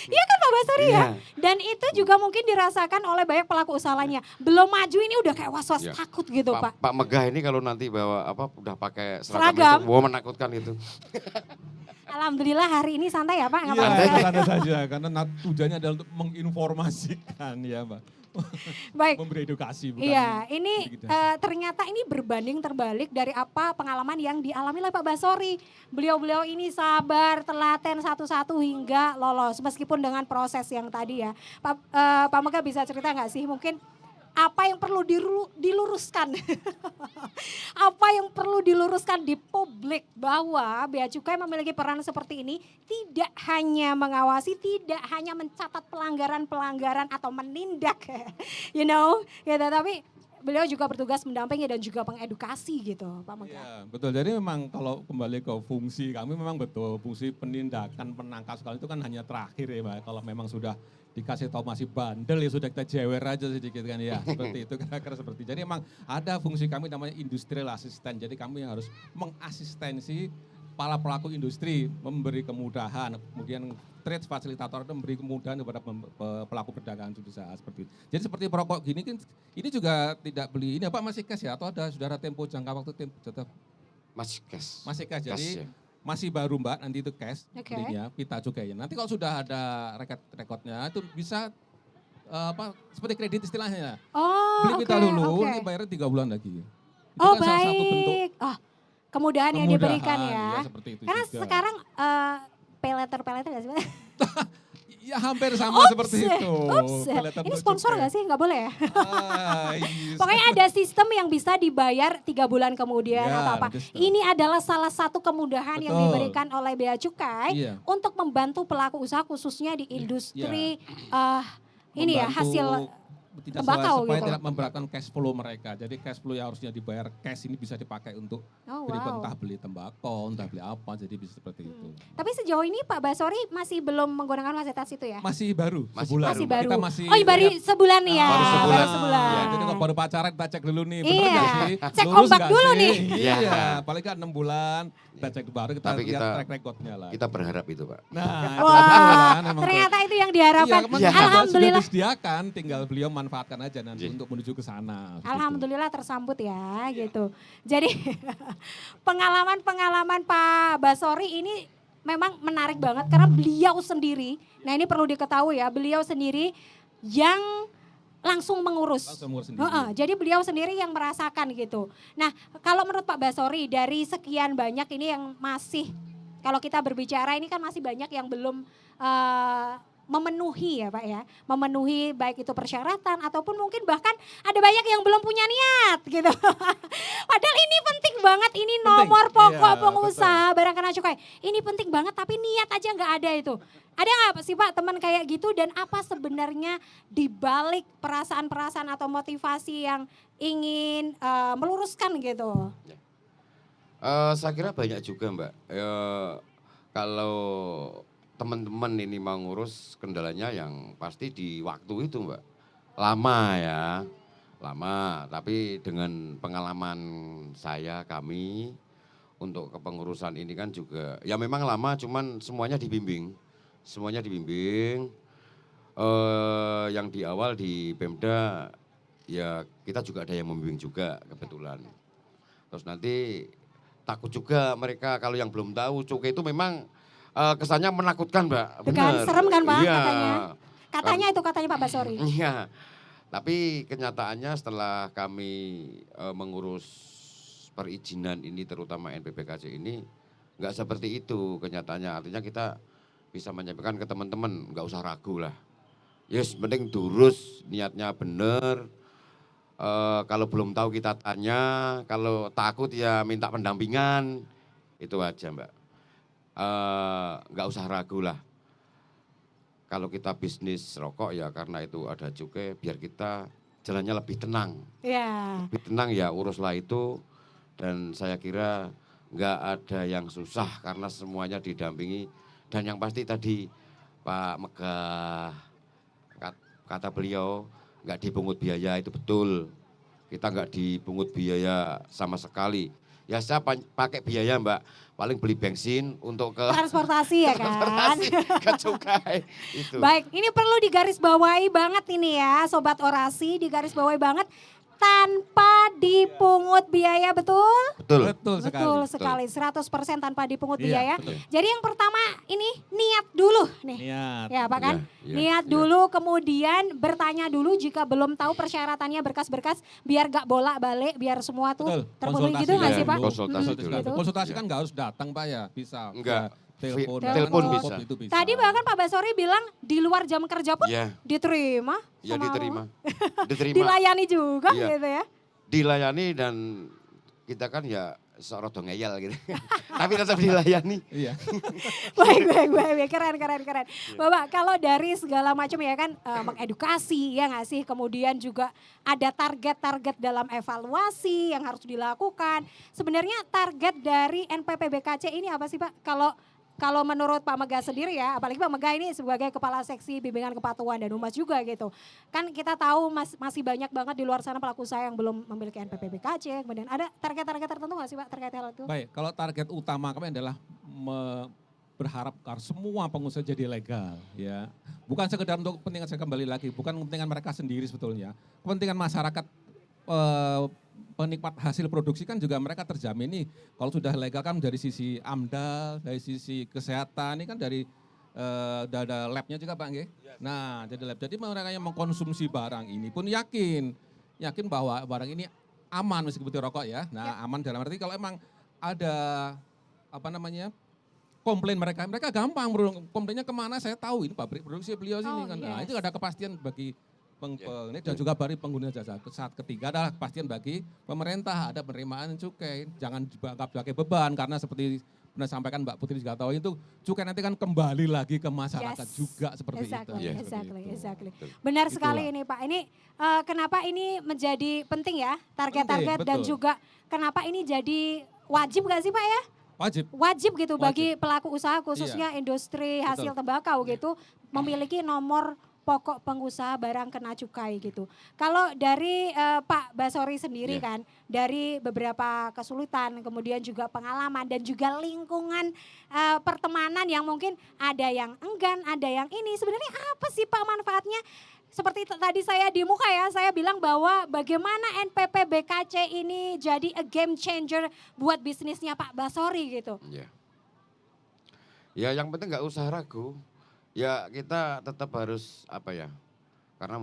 Iya kan Pak Basori ya? Iya. Dan itu juga mungkin dirasakan oleh banyak pelaku usaha lainnya. Belum maju ini udah kayak was-was Iya. takut gitu Pak. Pak Megah ini kalau nanti bawa udah pakai Seragam. itu, wah menakutkan itu. Alhamdulillah hari ini santai ya Pak? Nggak Iya, apa-apa. santai saja karena tujuannya adalah untuk menginformasikan ya Mbak. Baik. Memberi edukasi bukan. Iya, ini sedikit ternyata ini berbanding terbalik dari apa pengalaman yang dialami oleh Pak Basori. Beliau-beliau ini sabar, telaten satu-satu hingga lolos. Meskipun dengan proses yang tadi ya. Pak Megah bisa cerita nggak sih mungkin apa yang perlu diluruskan? Apa yang perlu diluruskan di publik bahwa Bea Cukai memiliki peran seperti ini tidak hanya mengawasi, tidak hanya mencatat pelanggaran-pelanggaran atau menindak, tapi beliau juga bertugas mendampingi dan juga mengedukasi gitu, Pak Megah. Iya, betul. Jadi memang kalau kembali ke fungsi kami memang betul fungsi penindakan penangkap sekali itu kan hanya terakhir ya Mbak. Kalau memang sudah dikasih tahu masih bandel ya sudah kita jewer aja sedikit kan ya. Seperti itu kira-kira seperti. Jadi memang ada fungsi kami namanya industrial assistant. Jadi kami harus mengasistensi para pelaku industri, memberi kemudahan, kemudian trade fasilitator itu memberi kemudahan kepada pelaku perdagangan usaha seperti itu. Jadi seperti perokok gini kan ini juga tidak beli ini apa masih cash ya atau ada saudara tempo jangka waktu tetap Masih cash. masih cash. Jadi Cash, ya. masih baru Mbak nanti itu cash Oke. belinya pita cukainya. Nanti kalau sudah ada rekodnya itu bisa seperti kredit istilahnya. Oh, Beli kita oke, dulu, oke. ini bayarnya 3 bulan lagi. Itu Oh, kan salah satu bentuk baik. Oh, kemudahan yang diberikan ya. seperti itu Karena juga. sekarang pay letter nggak sih? Ya hampir sama seperti itu. Ups. Pay letter Ini untuk sponsor cukai. nggak sih? Nggak boleh ya? Yes. Pokoknya ada sistem yang bisa dibayar 3 bulan kemudian Ya, atau apa. just Ini adalah salah satu kemudahan yang Betul. diberikan oleh Bea Cukai Iya. untuk membantu pelaku usaha khususnya di industri ini ya Membantu hasil tidak tembakau supaya gitu. tidak memberatkan cash flow mereka. Jadi cash flow yang harusnya dibayar cash ini bisa dipakai untuk Oh, berikut wow. entah beli tembakau, entah beli apa, jadi bisa seperti itu. Tapi sejauh ini Pak Basori masih belum menggunakan fasilitas itu ya? Masih baru, Masih sebulan. Masih baru. Kita masih Oh, baru sebulan nih ya. Baru sebulan. Baru sebulan. Ya, jadi kalau baru pacaran kita cek dulu nih, bener Iya. nggak sih? Cek Lurus ombak nggak dulu sih? nih. Iya, Iya. paling kan 6 bulan, kita cek baru kita Tapi lihat kita- track recordnya lah. Kita berharap itu Pak. Nah, Wah, kan, emang ternyata itu yang diharapkan. Iya, emang Iya. sudah Alhamdulillah. disediakan, tinggal beliau manfaatkan aja nanti Iya. untuk menuju ke sana. seperti itu. Alhamdulillah tersambut ya gitu. Jadi pengalaman-pengalaman Pak Basori ini memang menarik banget karena beliau sendiri, nah ini perlu diketahui ya, beliau sendiri yang langsung mengurus. Langsung ngurus sendiri. Heeh, jadi beliau sendiri yang merasakan gitu. Nah kalau menurut Pak Basori dari sekian banyak ini yang masih, kalau kita berbicara ini kan masih banyak yang belum memenuhi ya Pak ya, memenuhi baik itu persyaratan ataupun mungkin bahkan ada banyak yang belum punya niat gitu. Padahal ini penting banget, ini nomor pokok Iya, pengusaha barang kena cukai. Ini penting banget tapi niat aja nggak ada itu. Ada nggak sih Pak teman kayak gitu dan apa sebenarnya dibalik perasaan-perasaan atau motivasi yang ingin meluruskan gitu? Saya kira banyak juga Mbak. Kalau teman-teman ini mau ngurus kendalanya yang pasti di waktu itu Mbak. Lama ya, lama. Tapi dengan pengalaman kami untuk kepengurusan ini kan juga ya memang lama cuman semuanya dibimbing. Semuanya dibimbing. Yang di awal di Pemda ya kita juga ada yang membimbing juga kebetulan. Terus nanti takut juga mereka kalau yang belum tahu cukai itu memang kesannya menakutkan Mbak. Bukan Bener. serem kan Pak Iya. katanya? Katanya itu katanya Pak Basori. Iya. Tapi kenyataannya setelah kami mengurus perizinan ini terutama NPBKC ini nggak seperti itu kenyataannya. Artinya kita bisa menyampaikan ke teman-teman nggak usah ragu lah. Yes, penting durus, niatnya bener. Kalau belum tahu kita tanya, kalau takut ya minta pendampingan. Itu aja Mbak. Nggak usah ragu lah. Kalau kita bisnis rokok ya karena itu ada cukai biar kita jalannya lebih tenang. Iya. Lebih tenang ya uruslah itu dan saya kira nggak ada yang susah karena semuanya didampingi dan yang pasti tadi Pak Megah kata beliau nggak dipungut biaya itu betul. Kita nggak dipungut biaya sama sekali. Ya saya pakai biaya Mbak, paling beli bensin untuk ke Transportasi ya kan? transportasi, ke cukai itu. Baik, ini perlu digarisbawahi banget ini ya, Sobat Orasi, digarisbawahi banget tanpa dipungut biaya, betul? Betul. Betul sekali. Betul sekali, 100% tanpa dipungut Iya, biaya. betul. Jadi yang pertama ini niat dulu nih. Niat. Ya Pak kan? Iya, iya, Niat iya. dulu, kemudian bertanya dulu jika belum tahu persyaratannya berkas-berkas, biar gak bolak-balik, biar semua tuh Betul. terpenuhi Konsultasi gitu nggak ya sih Pak? dulu. Konsultasi Mm, dulu. gitu. Konsultasi kan nggak harus datang Pak ya, bisa. Enggak. Telepon, Telepon kan bisa. Itu bisa. Tadi bahkan Pak Basori bilang di luar jam kerja pun Iya, diterima. ya sama diterima. Allah. Diterima, Dilayani juga Iya. gitu ya. dilayani dan kita kan ya seorang ngeyel gitu. Tapi tetap dilayani. Iya. Baik. Keren. Bapak, kalau dari segala macam ya kan mengedukasi ya nggak sih, kemudian juga ada target-target dalam evaluasi yang harus dilakukan. Sebenarnya target dari NPPBKC ini apa sih Pak? Kalau menurut Pak Megah sendiri ya, apalagi Pak Megah ini sebagai Kepala Seksi Bimbingan Kepatuhan dan Humas juga gitu. Kan kita tahu masih banyak banget di luar sana pelaku usaha yang belum memiliki NPPBKC. Kemudian ada target-target tertentu nggak sih Pak terkait hal itu? Baik, kalau target utama kami adalah berharap semua pengusaha jadi legal ya. Bukan sekedar untuk kepentingan, saya kembali lagi, bukan kepentingan mereka sendiri sebetulnya. Kepentingan masyarakat penikmat hasil produksi kan juga mereka terjamin nih. Kalau sudah legal kan dari sisi AMDAL, dari sisi kesehatan, ini kan dari udah ada labnya juga Pak nggih. Nah, jadi lab. Jadi mereka yang mengkonsumsi barang ini pun yakin bahwa barang ini aman meskipun itu rokok ya. Nah, aman dalam arti kalau emang ada apa namanya? Komplain mereka gampang komplainnya kemana saya tahu ini pabrik produksi beliau sini kan. Nah, itu ada kepastian bagi ini dan juga bagi pengguna jasa. Saat ketiga adalah kepastian bagi pemerintah, ada penerimaan cukai. Jangan dianggap sebagai beban karena seperti pernah sampaikan Mbak Putri juga tahu itu cukai nanti kan kembali lagi ke masyarakat juga seperti itu. Exactly. Benar sekali ini Pak. Ini kenapa ini menjadi penting ya target-target dan juga kenapa ini jadi wajib gak sih Pak ya? Wajib gitu bagi pelaku usaha khususnya industri hasil tembakau gitu memiliki nomor pokok pengusaha barang kena cukai gitu. Kalau dari Pak Basori sendiri kan dari beberapa kesulitan kemudian juga pengalaman dan juga lingkungan pertemanan yang mungkin ada yang enggan, ada yang ini sebenarnya apa sih Pak manfaatnya? Seperti tadi saya di muka ya, saya bilang bahwa bagaimana NPP BKC ini jadi a game changer buat bisnisnya Pak Basori gitu. Ya yang penting nggak usah ragu. Ya kita tetap harus apa ya, karena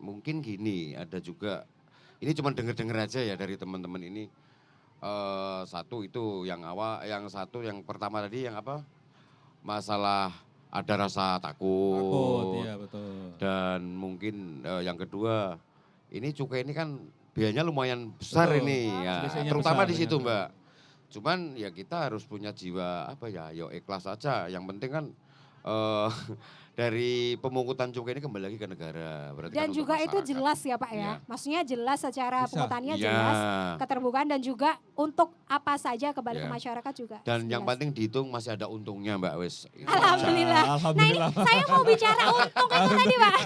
mungkin gini ada juga, ini cuma denger-denger aja ya dari teman-teman ini. Satu itu yang satu yang pertama tadi yang apa, masalah ada rasa takut. Iya betul. Dan mungkin yang kedua, ini cukai ini kan biayanya lumayan besar ini ya, terutama di situ Mbak. Cuman ya kita harus punya jiwa apa ya, yo ikhlas saja. Yang penting kan dari pemungutan cukai ini kembali lagi ke negara. Berarti dan kan juga itu jelas ya Pak ya, maksudnya jelas secara pungutannya jelas, keterbukaan dan juga untuk apa saja kembali ke masyarakat juga. Dan yang penting dihitung masih ada untungnya Mbak Wes. Alhamdulillah. Nah ini saya mau bicara untung itu tadi Pak.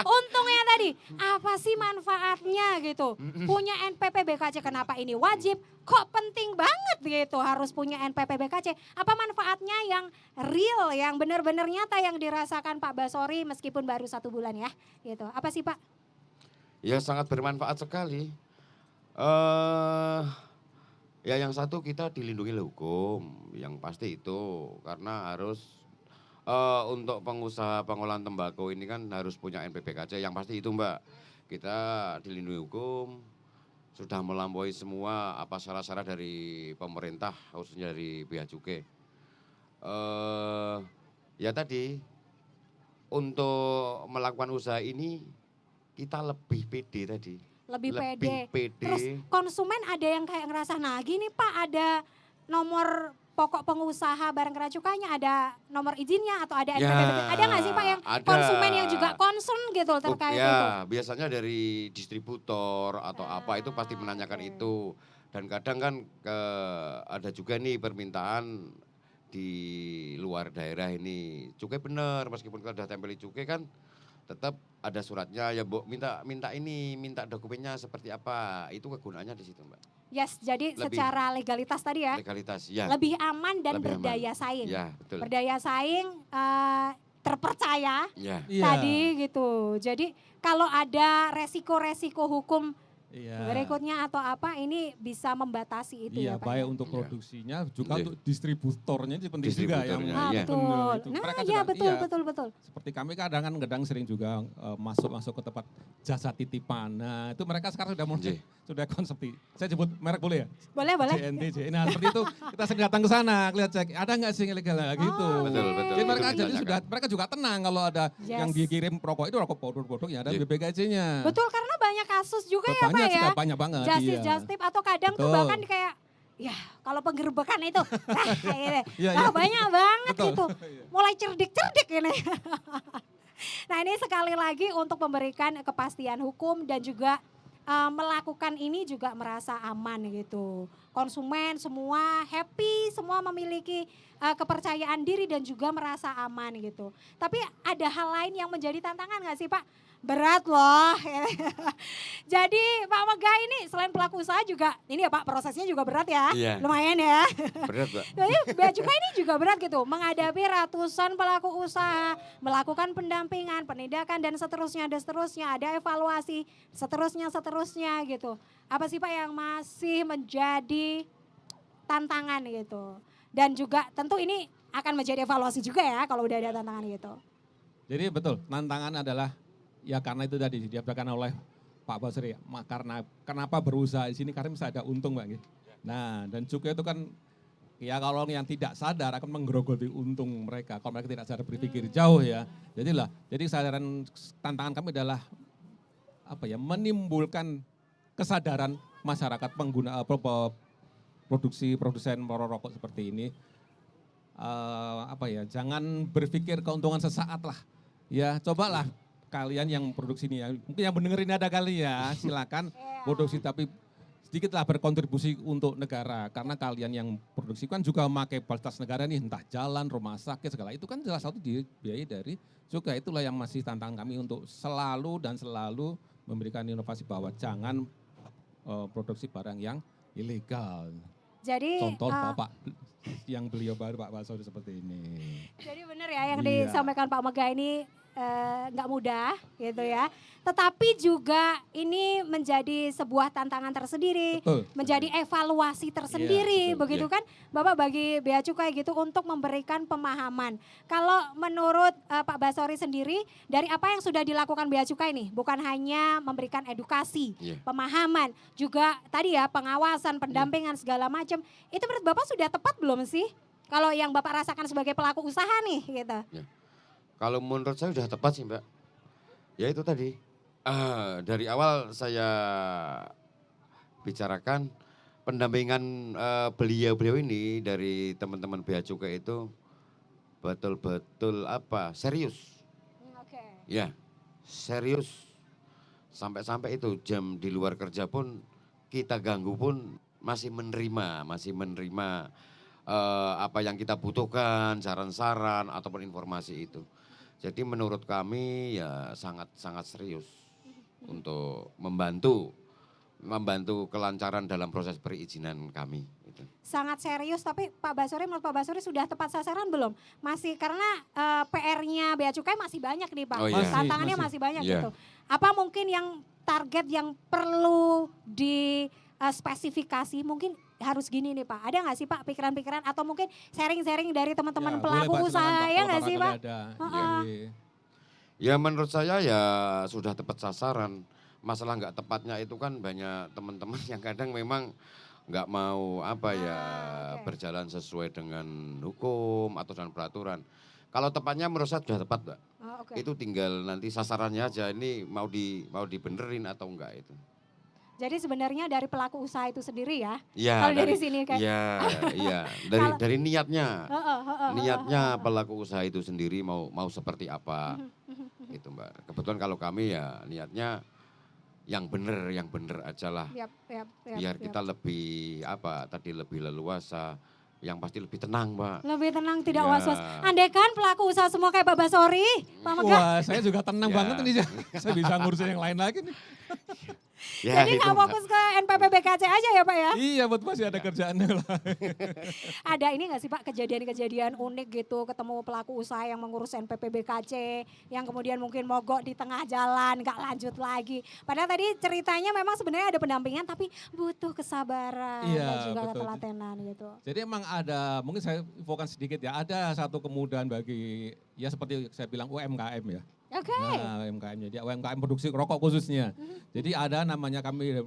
Untungnya tadi, apa sih manfaatnya gitu. Punya NPP BKC kenapa ini wajib, kok penting banget gitu harus punya NPP BKC. Apa manfaatnya yang real, yang benar-benar nyata yang dirasakan Pak Basori meskipun baru 1 bulan ya gitu. Apa sih Pak? Ya sangat bermanfaat sekali. Ya yang satu kita dilindungi oleh hukum, yang pasti itu. Karena harus untuk pengusaha pengolahan tembakau ini kan harus punya NPPKC, yang pasti itu Mbak. Kita dilindungi hukum, sudah melampaui semua apa syarat-syarat dari pemerintah, khususnya dari Bea Cukai. Ya tadi, untuk melakukan usaha ini kita lebih pede tadi. Lebih pede. Terus konsumen ada yang kayak ngerasa, nah gini Pak ada nomor pokok pengusaha barang kena cukainya, ada nomor izinnya atau ada NPP. Ada nggak sih Pak yang konsumen yang juga concern gitu terkait itu? Ya biasanya dari distributor atau apa itu pasti menanyakan itu. Dan kadang kan ada juga nih permintaan di luar daerah ini. Cukai benar, meskipun kita sudah tempeli cukai kan tetap ada suratnya ya Bu, minta dokumennya seperti apa, itu kegunaannya di situ Mbak. Yes, jadi secara legalitas tadi ya. Legalitas, ya. Lebih aman dan berdaya saing. Ya, betul. Berdaya saing, terpercaya tadi gitu. Jadi kalau ada resiko-resiko hukum berikutnya atau apa ini bisa membatasi itu ya Pak. Baik untuk produksinya juga untuk distributornya itu penting juga yang betul. Betul. Seperti kami kadang sering juga masuk ke tempat jasa titipan. Nah, itu mereka sekarang sudah konsep. Saya sebut merek boleh ya? Boleh. JNT. Nah, seperti itu kita sering datang ke sana, lihat cek ada nggak sih ilegal gitu. Betul. Jadi mereka juga tenang kalau ada yang dikirim rokok itu rokok produk yang ada BPKC-nya. Betul, karena banyak kasus juga ya Pak ya. Banyak banget. Just tip atau kadang tuh bahkan kayak ya kalau penggerbekan itu banyak banget gitu. Mulai cerdik ini. Nah ini sekali lagi untuk memberikan kepastian hukum dan juga melakukan ini juga merasa aman gitu. Konsumen semua happy, semua memiliki kepercayaan diri dan juga merasa aman gitu. Tapi ada hal lain yang menjadi tantangan nggak sih Pak? Berat loh. Jadi Pak Megah ini selain pelaku usaha juga, ini ya Pak prosesnya juga berat ya. Lumayan ya. Berat Pak. Jadi Bea Cukai ini juga berat gitu. Menghadapi ratusan pelaku usaha, melakukan pendampingan, penindakan dan seterusnya. Ada evaluasi, seterusnya gitu. Apa sih Pak yang masih menjadi tantangan gitu. Dan juga tentu ini akan menjadi evaluasi juga ya kalau udah ada tantangan gitu. Jadi betul, tantangan adalah ya karena itu tadi diabaikan oleh Pak Basri. Karena kenapa berusaha di sini karena bisa ada untung, Mbak. Nah, dan juga itu kan ya kalau yang tidak sadar akan menggerogoti untung mereka. Kalau mereka tidak sadar berpikir jauh ya. Jadi kesadaran tantangan kami adalah apa ya, menimbulkan kesadaran masyarakat pengguna produsen rokok seperti ini. Apa ya, jangan berpikir keuntungan sesaat lah. Ya, cobalah kalian yang produksi ini ya. Mungkin yang mendengar ini ada kali ya, silakan produksi tapi sedikitlah berkontribusi untuk negara. Karena kalian yang produksi kan juga memakai fasilitas negara nih, entah jalan, rumah sakit, segala. Itu kan salah satu biaya dari juga. Itulah yang masih tantangan kami untuk selalu memberikan inovasi bahwa jangan produksi barang yang ilegal. Jadi Contoh Bapak yang beliau baru Pak Basri seperti ini. Jadi benar ya yang Iya. disampaikan Pak Mega ini nggak mudah gitu ya. Tetapi juga ini menjadi sebuah tantangan tersendiri, Betul. menjadi evaluasi tersendiri, Iya, betul, begitu iya. kan Bapak bagi Bea Cukai gitu untuk memberikan pemahaman. Kalau menurut Pak Basori sendiri dari apa yang sudah dilakukan Bea Cukai nih, bukan hanya memberikan edukasi, Iya. pemahaman, juga tadi ya pengawasan, pendampingan segala macam. Itu menurut Bapak sudah tepat belum sih? Kalau yang Bapak rasakan sebagai pelaku usaha nih gitu. Kalau menurut saya sudah tepat sih Mbak. Ya itu tadi, dari awal saya bicarakan pendampingan beliau-beliau ini dari teman-teman Bea Cukai itu betul-betul serius. Oke. Ya, serius. Sampai-sampai itu jam di luar kerja pun kita ganggu pun masih menerima apa yang kita butuhkan, saran-saran ataupun informasi itu. Jadi menurut kami ya sangat serius untuk membantu kelancaran dalam proses perizinan kami. Itu. Sangat serius, tapi Pak Basori menurut Pak Basori sudah tepat sasaran belum? Masih karena PR-nya Bea Cukai masih banyak nih Pak, Oh, iya. tantangannya Masih. masih banyak Iya. gitu. Apa mungkin yang target yang perlu spesifikasi mungkin harus gini nih Pak, ada nggak sih Pak pikiran-pikiran atau mungkin sharing-sharing dari teman-teman Ya, pelaku boleh, Pak, usaha silakan, Pak, ya kalau nggak sih Pak? barangkali ada. Heeh. Iya. Ya menurut saya ya sudah tepat sasaran. Masalah nggak tepatnya itu kan banyak teman-teman yang kadang memang nggak mau oke. berjalan sesuai dengan hukum atau dengan peraturan. Kalau tepatnya menurut saya sudah tepat, Mbak. Oh, oke. Itu tinggal nanti sasarannya aja ini mau dibenerin atau enggak itu. Jadi sebenarnya dari pelaku usaha itu sendiri ya. Iya. Kalau dari sini kayak- Iya. Kalau- Dari niatnya. Heeh. Niatnya pelaku usaha itu sendiri mau seperti apa. Mhm. Itu, Mbak. Kebetulan kalau kami ya niatnya yang bener aja lah. Yap, Biar kita lebih lebih leluasa, yang pasti lebih tenang, Mbak. lebih tenang, tidak Ya. was-was. Andai kan pelaku usaha semua kayak Pak Basori, Pak Mega. Wah, saya juga tenang Ya. banget nih. Saya bisa ngurusin yang lain lagi nih. Ya, Jadi itu, nggak Mbak. fokus ke NPP BKC aja ya Pak ya? Iya, betul masih ada kerjaannya lah. Ada ini nggak sih Pak kejadian-kejadian unik gitu, ketemu pelaku usaha yang mengurus NPP BKC, yang kemudian mungkin mogok di tengah jalan, nggak lanjut lagi. Padahal tadi ceritanya memang sebenarnya ada pendampingan tapi butuh kesabaran Iya, dan juga betul. ketelatenan gitu. Jadi emang ada, mungkin saya infokan sedikit ya, ada satu kemudahan bagi, ya seperti saya bilang UMKM ya. Oke. Nah, UMKM, jadi UMKM produksi rokok khususnya. Jadi ada namanya kami,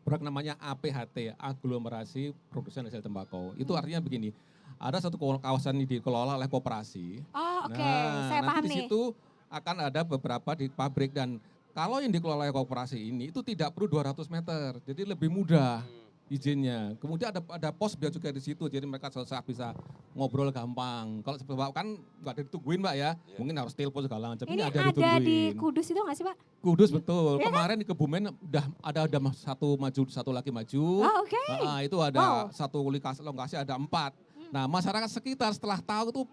produk namanya APHT, Aglomerasi Produsen Hasil Tembakau. Itu artinya begini, ada satu kawasan ini dikelola oleh koperasi. Oh oke, Nah, saya nanti paham di nih. situ akan ada beberapa di pabrik dan kalau yang dikelola oleh koperasi ini itu tidak perlu 200 meter, jadi lebih mudah izinnya. Kemudian ada pos Bea Cukai di situ, jadi mereka bisa ngobrol gampang. Kalau sebab kan nggak ada ditungguin Mbak ya, mungkin harus telepon segala macam. Ini ada ada di ditungguin. Kudus itu nggak sih Pak? Kudus betul. Iya kan? Kemarin di Kebumen udah ada satu maju, satu lagi maju. Oh oke. Nah, itu ada Wow. satu lokasi ada 4. Nah masyarakat sekitar setelah tahu tuh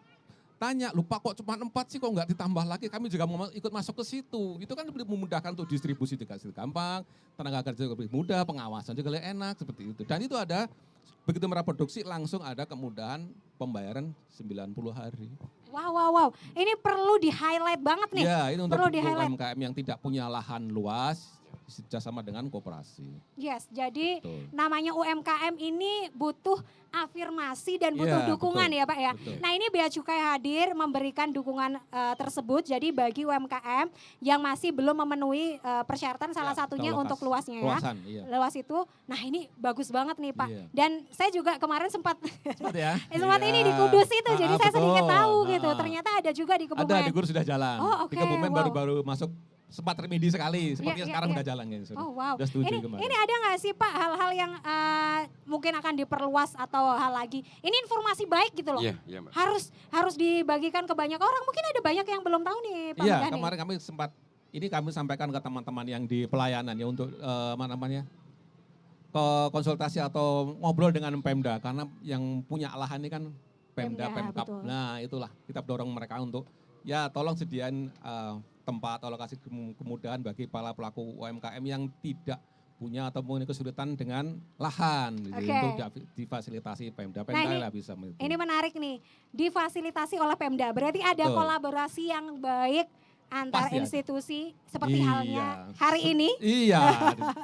tanya, lupa kok cuma 4 sih kok nggak ditambah lagi, kami juga mau ikut masuk ke situ. Itu kan lebih memudahkan untuk distribusi juga gampang, tenaga kerja juga lebih mudah, pengawasan juga lebih enak seperti itu. Dan itu ada, begitu meraproduksi langsung ada kemudahan pembayaran 90 hari. Wow. Ini perlu di-highlight banget nih. Ya, itu untuk Perlu di-highlight. UMKM yang tidak punya lahan luas, kerjasama dengan koperasi. Yes, jadi Betul. namanya UMKM ini butuh afirmasi dan butuh Iya, dukungan betul, ya Pak ya. betul. Nah ini Bea Cukai hadir memberikan dukungan tersebut. Jadi bagi UMKM yang masih belum memenuhi persyaratan salah Ya, satunya kalau untuk luasnya ya. luasan, iya. Luas itu, nah ini bagus banget nih Pak. Iya. Dan saya juga kemarin sempat Cepat ya. sempat Iya. ini di Kudus itu, jadi saya sedikit Betul. tahu gitu. Nah, Ternyata ada juga di ada Kebumen. di Guru sudah jalan. Oh, Di oke, Kebumen wow. baru-baru masuk sempat remedi sekali. Sepertinya Iya, sekarang iya. udah jalan kayaknya. Oh wow, Udah setuju ini kemarin. ada nggak sih Pak hal-hal yang mungkin akan diperluas atau hal lagi? Ini informasi baik gitu loh. Iya, iya Mbak. Harus dibagikan ke banyak orang. Mungkin ada banyak yang belum tahu nih Pak Iya, Megah nih. kemarin kami sampaikan ke teman-teman yang di pelayanan ya untuk apa namanya? Ke konsultasi atau ngobrol dengan Pemda karena yang punya lahan ini kan Pemda, Pemkap. betul. Nah, itulah kita dorong mereka untuk ya tolong sediain tempat atau lokasi kemudahan bagi para pelaku UMKM yang tidak punya atau mempunyai kesulitan dengan lahan gitu, Oke. untuk difasilitasi Pemda. Pemda ini- lah bisa. Gitu. Ini menarik nih, difasilitasi oleh Pemda. Berarti ada Betul. kolaborasi yang baik antar Pasti ada. institusi seperti Iya. halnya hari ini. Iya,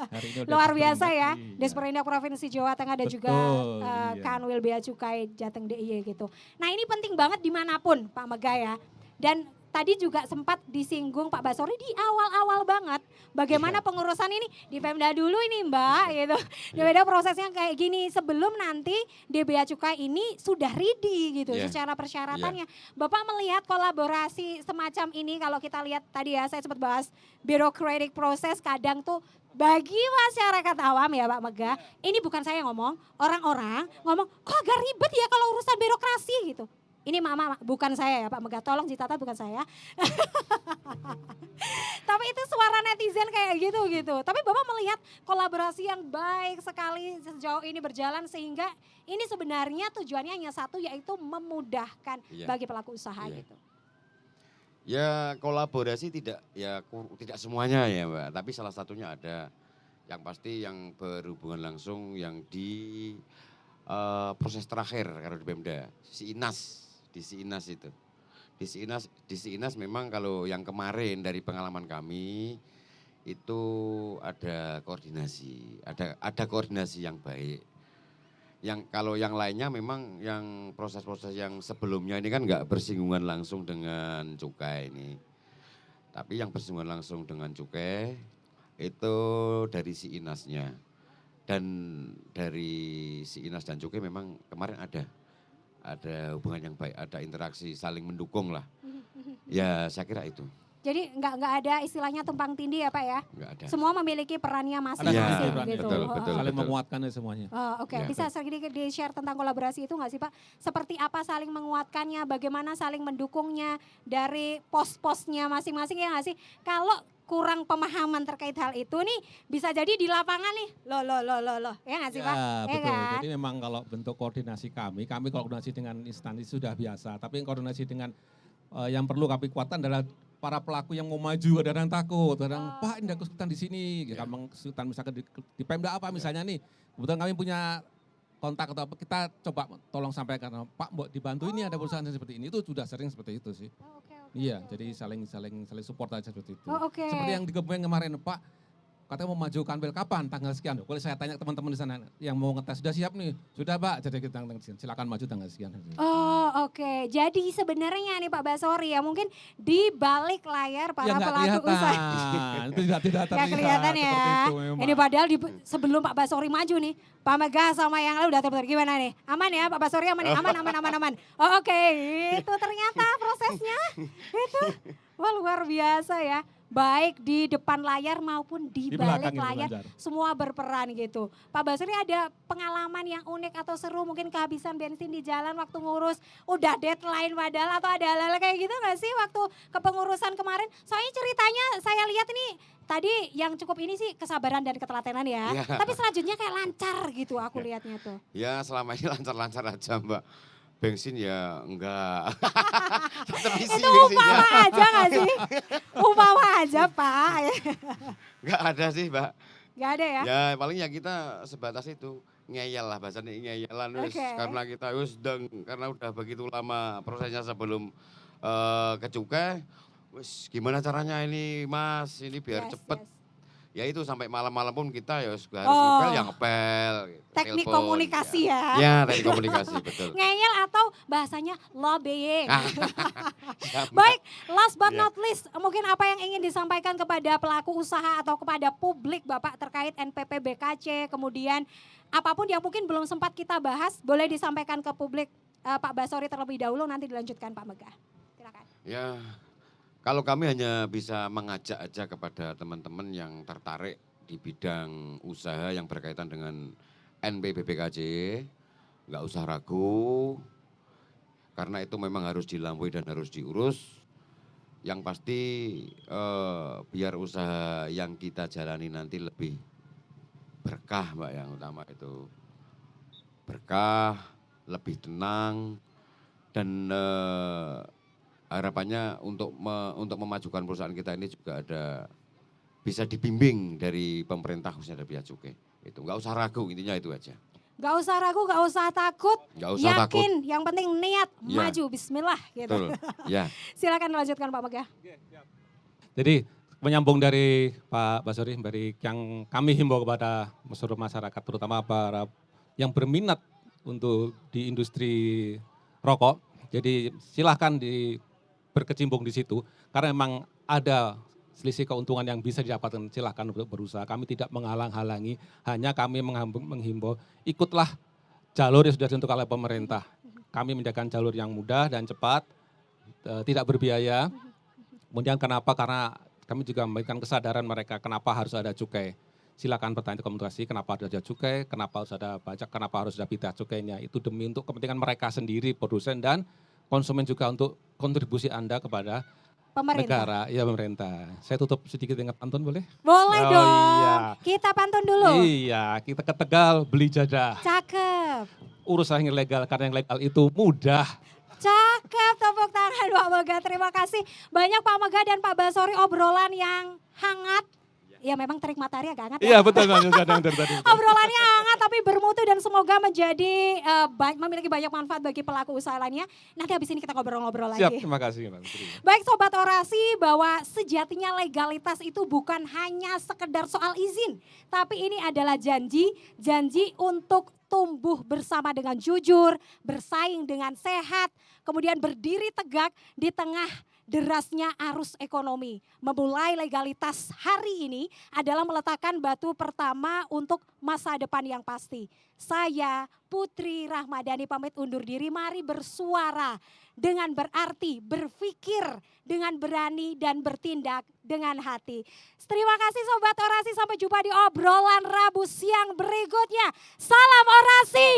hari ini udah Luar biasa ya, Disperindak, iya. Disperindak Provinsi Jawa Tengah dan juga Betul, iya. Kanwil Bea Cukai Jateng DIY gitu. Nah ini penting banget dimanapun Pak Megah ya. Dan tadi juga sempat disinggung Pak Basori di awal-awal banget. Bagaimana Iya. pengurusan ini di Pemda dulu ini Mbak gitu. Di Pemda prosesnya kayak gini sebelum nanti di Bea Cukai ini sudah ready gitu Iya. secara persyaratannya. Bapak melihat kolaborasi semacam ini kalau kita lihat tadi ya saya sempat bahas bureaucratic proses kadang tuh bagi masyarakat awam ya Pak Megah, ini bukan saya yang ngomong, orang-orang ngomong kok agak ribet ya kalau urusan birokrasi gitu. Ini mama, bukan saya ya Pak Megah, tolong dicatat bukan saya. Tapi itu suara netizen kayak gitu. Tapi Bapak melihat kolaborasi yang baik sekali sejauh ini berjalan sehingga ini sebenarnya tujuannya hanya satu yaitu memudahkan Iya. bagi pelaku usaha Iya. gitu. Ya kolaborasi tidak semuanya ya Mbak, tapi salah satunya ada yang pasti yang berhubungan langsung yang di proses terakhir kalau di Pemda, di Siinas itu. Di Siinas memang kalau yang kemarin dari pengalaman kami itu ada koordinasi yang baik. Yang kalau yang lainnya memang yang proses-proses yang sebelumnya ini kan nggak bersinggungan langsung dengan cukai ini. Tapi yang bersinggungan langsung dengan cukai itu dari Siinasnya. Dan dari Siinas dan cukai memang kemarin ada hubungan yang baik, ada interaksi saling mendukung lah. Ya saya kira itu, Jadi nggak ada istilahnya tumpang tindih ya Pak ya. nggak ada. Semua memiliki perannya Ada masing-masing kebetulan, gitu. betul, Oh, betul. Saling menguatkan ya semuanya. Oke, Ya, bisa sedikit di-share tentang kolaborasi itu nggak sih Pak? Seperti apa saling menguatkannya, bagaimana saling mendukungnya dari pos-posnya masing-masing ya nggak sih? Kalau kurang pemahaman terkait hal itu nih bisa jadi di lapangan nih, loh, ya nggak sih Pak? Ya, Ya betul. kan? Jadi memang kalau bentuk koordinasi kami koordinasi dengan instansi sudah biasa. Tapi koordinasi dengan yang perlu kami kuatkan adalah para pelaku yang mau maju, ada yang takut, ada yang Pak ini ada kesulitan di sini. Ya. Kami kesulitan misalkan di Pemda apa misalnya nih. Kebetulan kami punya kontak atau apa, kita coba tolong sampaikan, Pak Mbok dibantu ini ada perusahaan seperti ini. Itu sudah sering seperti itu sih. Oke. Iya, jadi saling support aja seperti itu. Oh, oke. Seperti yang di Kebumen kemarin, Pak, katanya mau maju Kanwil kapan? Tanggal sekian. Kalau saya tanya teman-teman di sana yang mau ngetes, sudah siap nih? Sudah Pak, jadi kita silakan maju tanggal sekian. Oh oke, jadi sebenarnya nih Pak Basori ya mungkin di balik layar para Ya nggak pelaku kelihatan, usaha. itu tidak terlihat. Nggak kelihatan ya. seperti itu memang. Ini padahal sebelum Pak Basori maju nih, Pak Megah sama yang lain udah terputar gimana nih? Aman ya Pak Basori aman ya? Aman. Oh oke, itu ternyata prosesnya. Itu wah luar biasa ya. Baik di depan layar maupun di Di balik belakang itu layar lancar. semua berperan gitu. Pak Basri ada pengalaman yang unik atau seru mungkin kehabisan bensin di jalan waktu ngurus udah deadline padahal atau ada hal-hal kayak gitu nggak sih waktu kepengurusan kemarin? Soalnya ceritanya saya lihat ini tadi yang cukup ini sih kesabaran dan ketelatenan ya. Iya. Tapi selanjutnya kayak lancar gitu aku lihatnya tuh. Ya selama ini lancar-lancar aja Mbak. Bensin ya enggak. Tetap isi Itu bensinnya. umpama aja nggak sih? Umpama aja Pak. Enggak ada sih Mbak. Gak ada ya? Ya paling ya kita sebatas itu ngeyel lah bahasanya ngeyelan wis Oke. karena kita karena udah begitu lama prosesnya sebelum ke cukai wis gimana caranya ini Mas ini biar Yes, cepet yes. Ya itu sampai malam-malam pun kita ya harus Oh. ngepel ya ngepel. Gitu. Teknik Telepon, komunikasi ya. Ya teknik komunikasi betul. Ngeyel atau bahasanya lobbying. Sama. Baik, last but Iya. not least, mungkin apa yang ingin disampaikan kepada pelaku usaha atau kepada publik Bapak terkait NPP BKC, kemudian apapun yang mungkin belum sempat kita bahas, boleh disampaikan ke publik Pak Basori terlebih dahulu, nanti dilanjutkan Pak Megah. Silakan. Ya, kalau kami hanya bisa mengajak aja kepada teman-teman yang tertarik di bidang usaha yang berkaitan dengan NPBPKC, nggak usah ragu, karena itu memang harus dilampaui dan harus diurus. Yang pasti biar usaha yang kita jalani nanti lebih berkah Mbak, yang utama itu. Berkah, lebih tenang, dan harapannya untuk memajukan perusahaan kita ini juga ada bisa dibimbing dari pemerintah khususnya dari Bea Cukai. Itu nggak usah ragu, intinya itu aja. Gak usah ragu, gak usah takut, Nggak usah takut. yakin, yang penting niat, Ya. maju, bismillah gitu. Betul. Ya. Silakan lanjutkan Pak Megah. Jadi menyambung dari Pak Basori, dari yang kami himbau kepada seluruh masyarakat, terutama para yang berminat untuk di industri rokok. Jadi silahkan berkecimpung di situ, karena memang ada selisih keuntungan yang bisa didapatkan, silahkan untuk berusaha. Kami tidak menghalang-halangi, hanya kami menghimbau, ikutlah jalur yang sudah ditentukan oleh pemerintah. Kami menjaga jalur yang mudah dan cepat, tidak berbiaya. Kemudian kenapa? Karena kami juga memberikan kesadaran mereka kenapa harus ada cukai. Silakan bertanya ke komunikasi kenapa harus ada cukai, kenapa harus ada pajak, kenapa harus ada bidang cukainya. Itu demi untuk kepentingan mereka sendiri, produsen dan konsumen juga untuk kontribusi Anda kepada Pemerintah. negara, ya pemerintah. Saya tutup sedikit dengan pantun boleh? Boleh Oh, dong, iya. kita pantun dulu. Iya, kita ke Tegal beli jadah. Cakep. Urusan yang legal, karena yang legal itu mudah. Cakep, tepuk tangan Pak Megah. Terima kasih banyak Pak Megah dan Pak Basori, obrolan yang hangat. Ya memang terik matahari agak hangat ya. Iya betul, kadang dari tadi. Obrolannya hangat tapi bermutu dan semoga menjadi memiliki banyak manfaat bagi pelaku usaha lainnya. Nanti habis ini kita ngobrol-ngobrol Siap, lagi. terima kasih Mbak. Baik Sobat Orasi, bahwa sejatinya legalitas itu bukan hanya sekedar soal izin. Tapi ini adalah janji untuk tumbuh bersama dengan jujur, bersaing dengan sehat, kemudian berdiri tegak di tengah derasnya arus ekonomi. Memulai legalitas hari ini adalah meletakkan batu pertama untuk masa depan yang pasti. Saya Putri Rahmadani pamit undur diri, mari bersuara dengan berarti, berpikir dengan berani dan bertindak dengan hati. Terima kasih Sobat Orasi, sampai jumpa di obrolan Rabu siang berikutnya. Salam Orasi!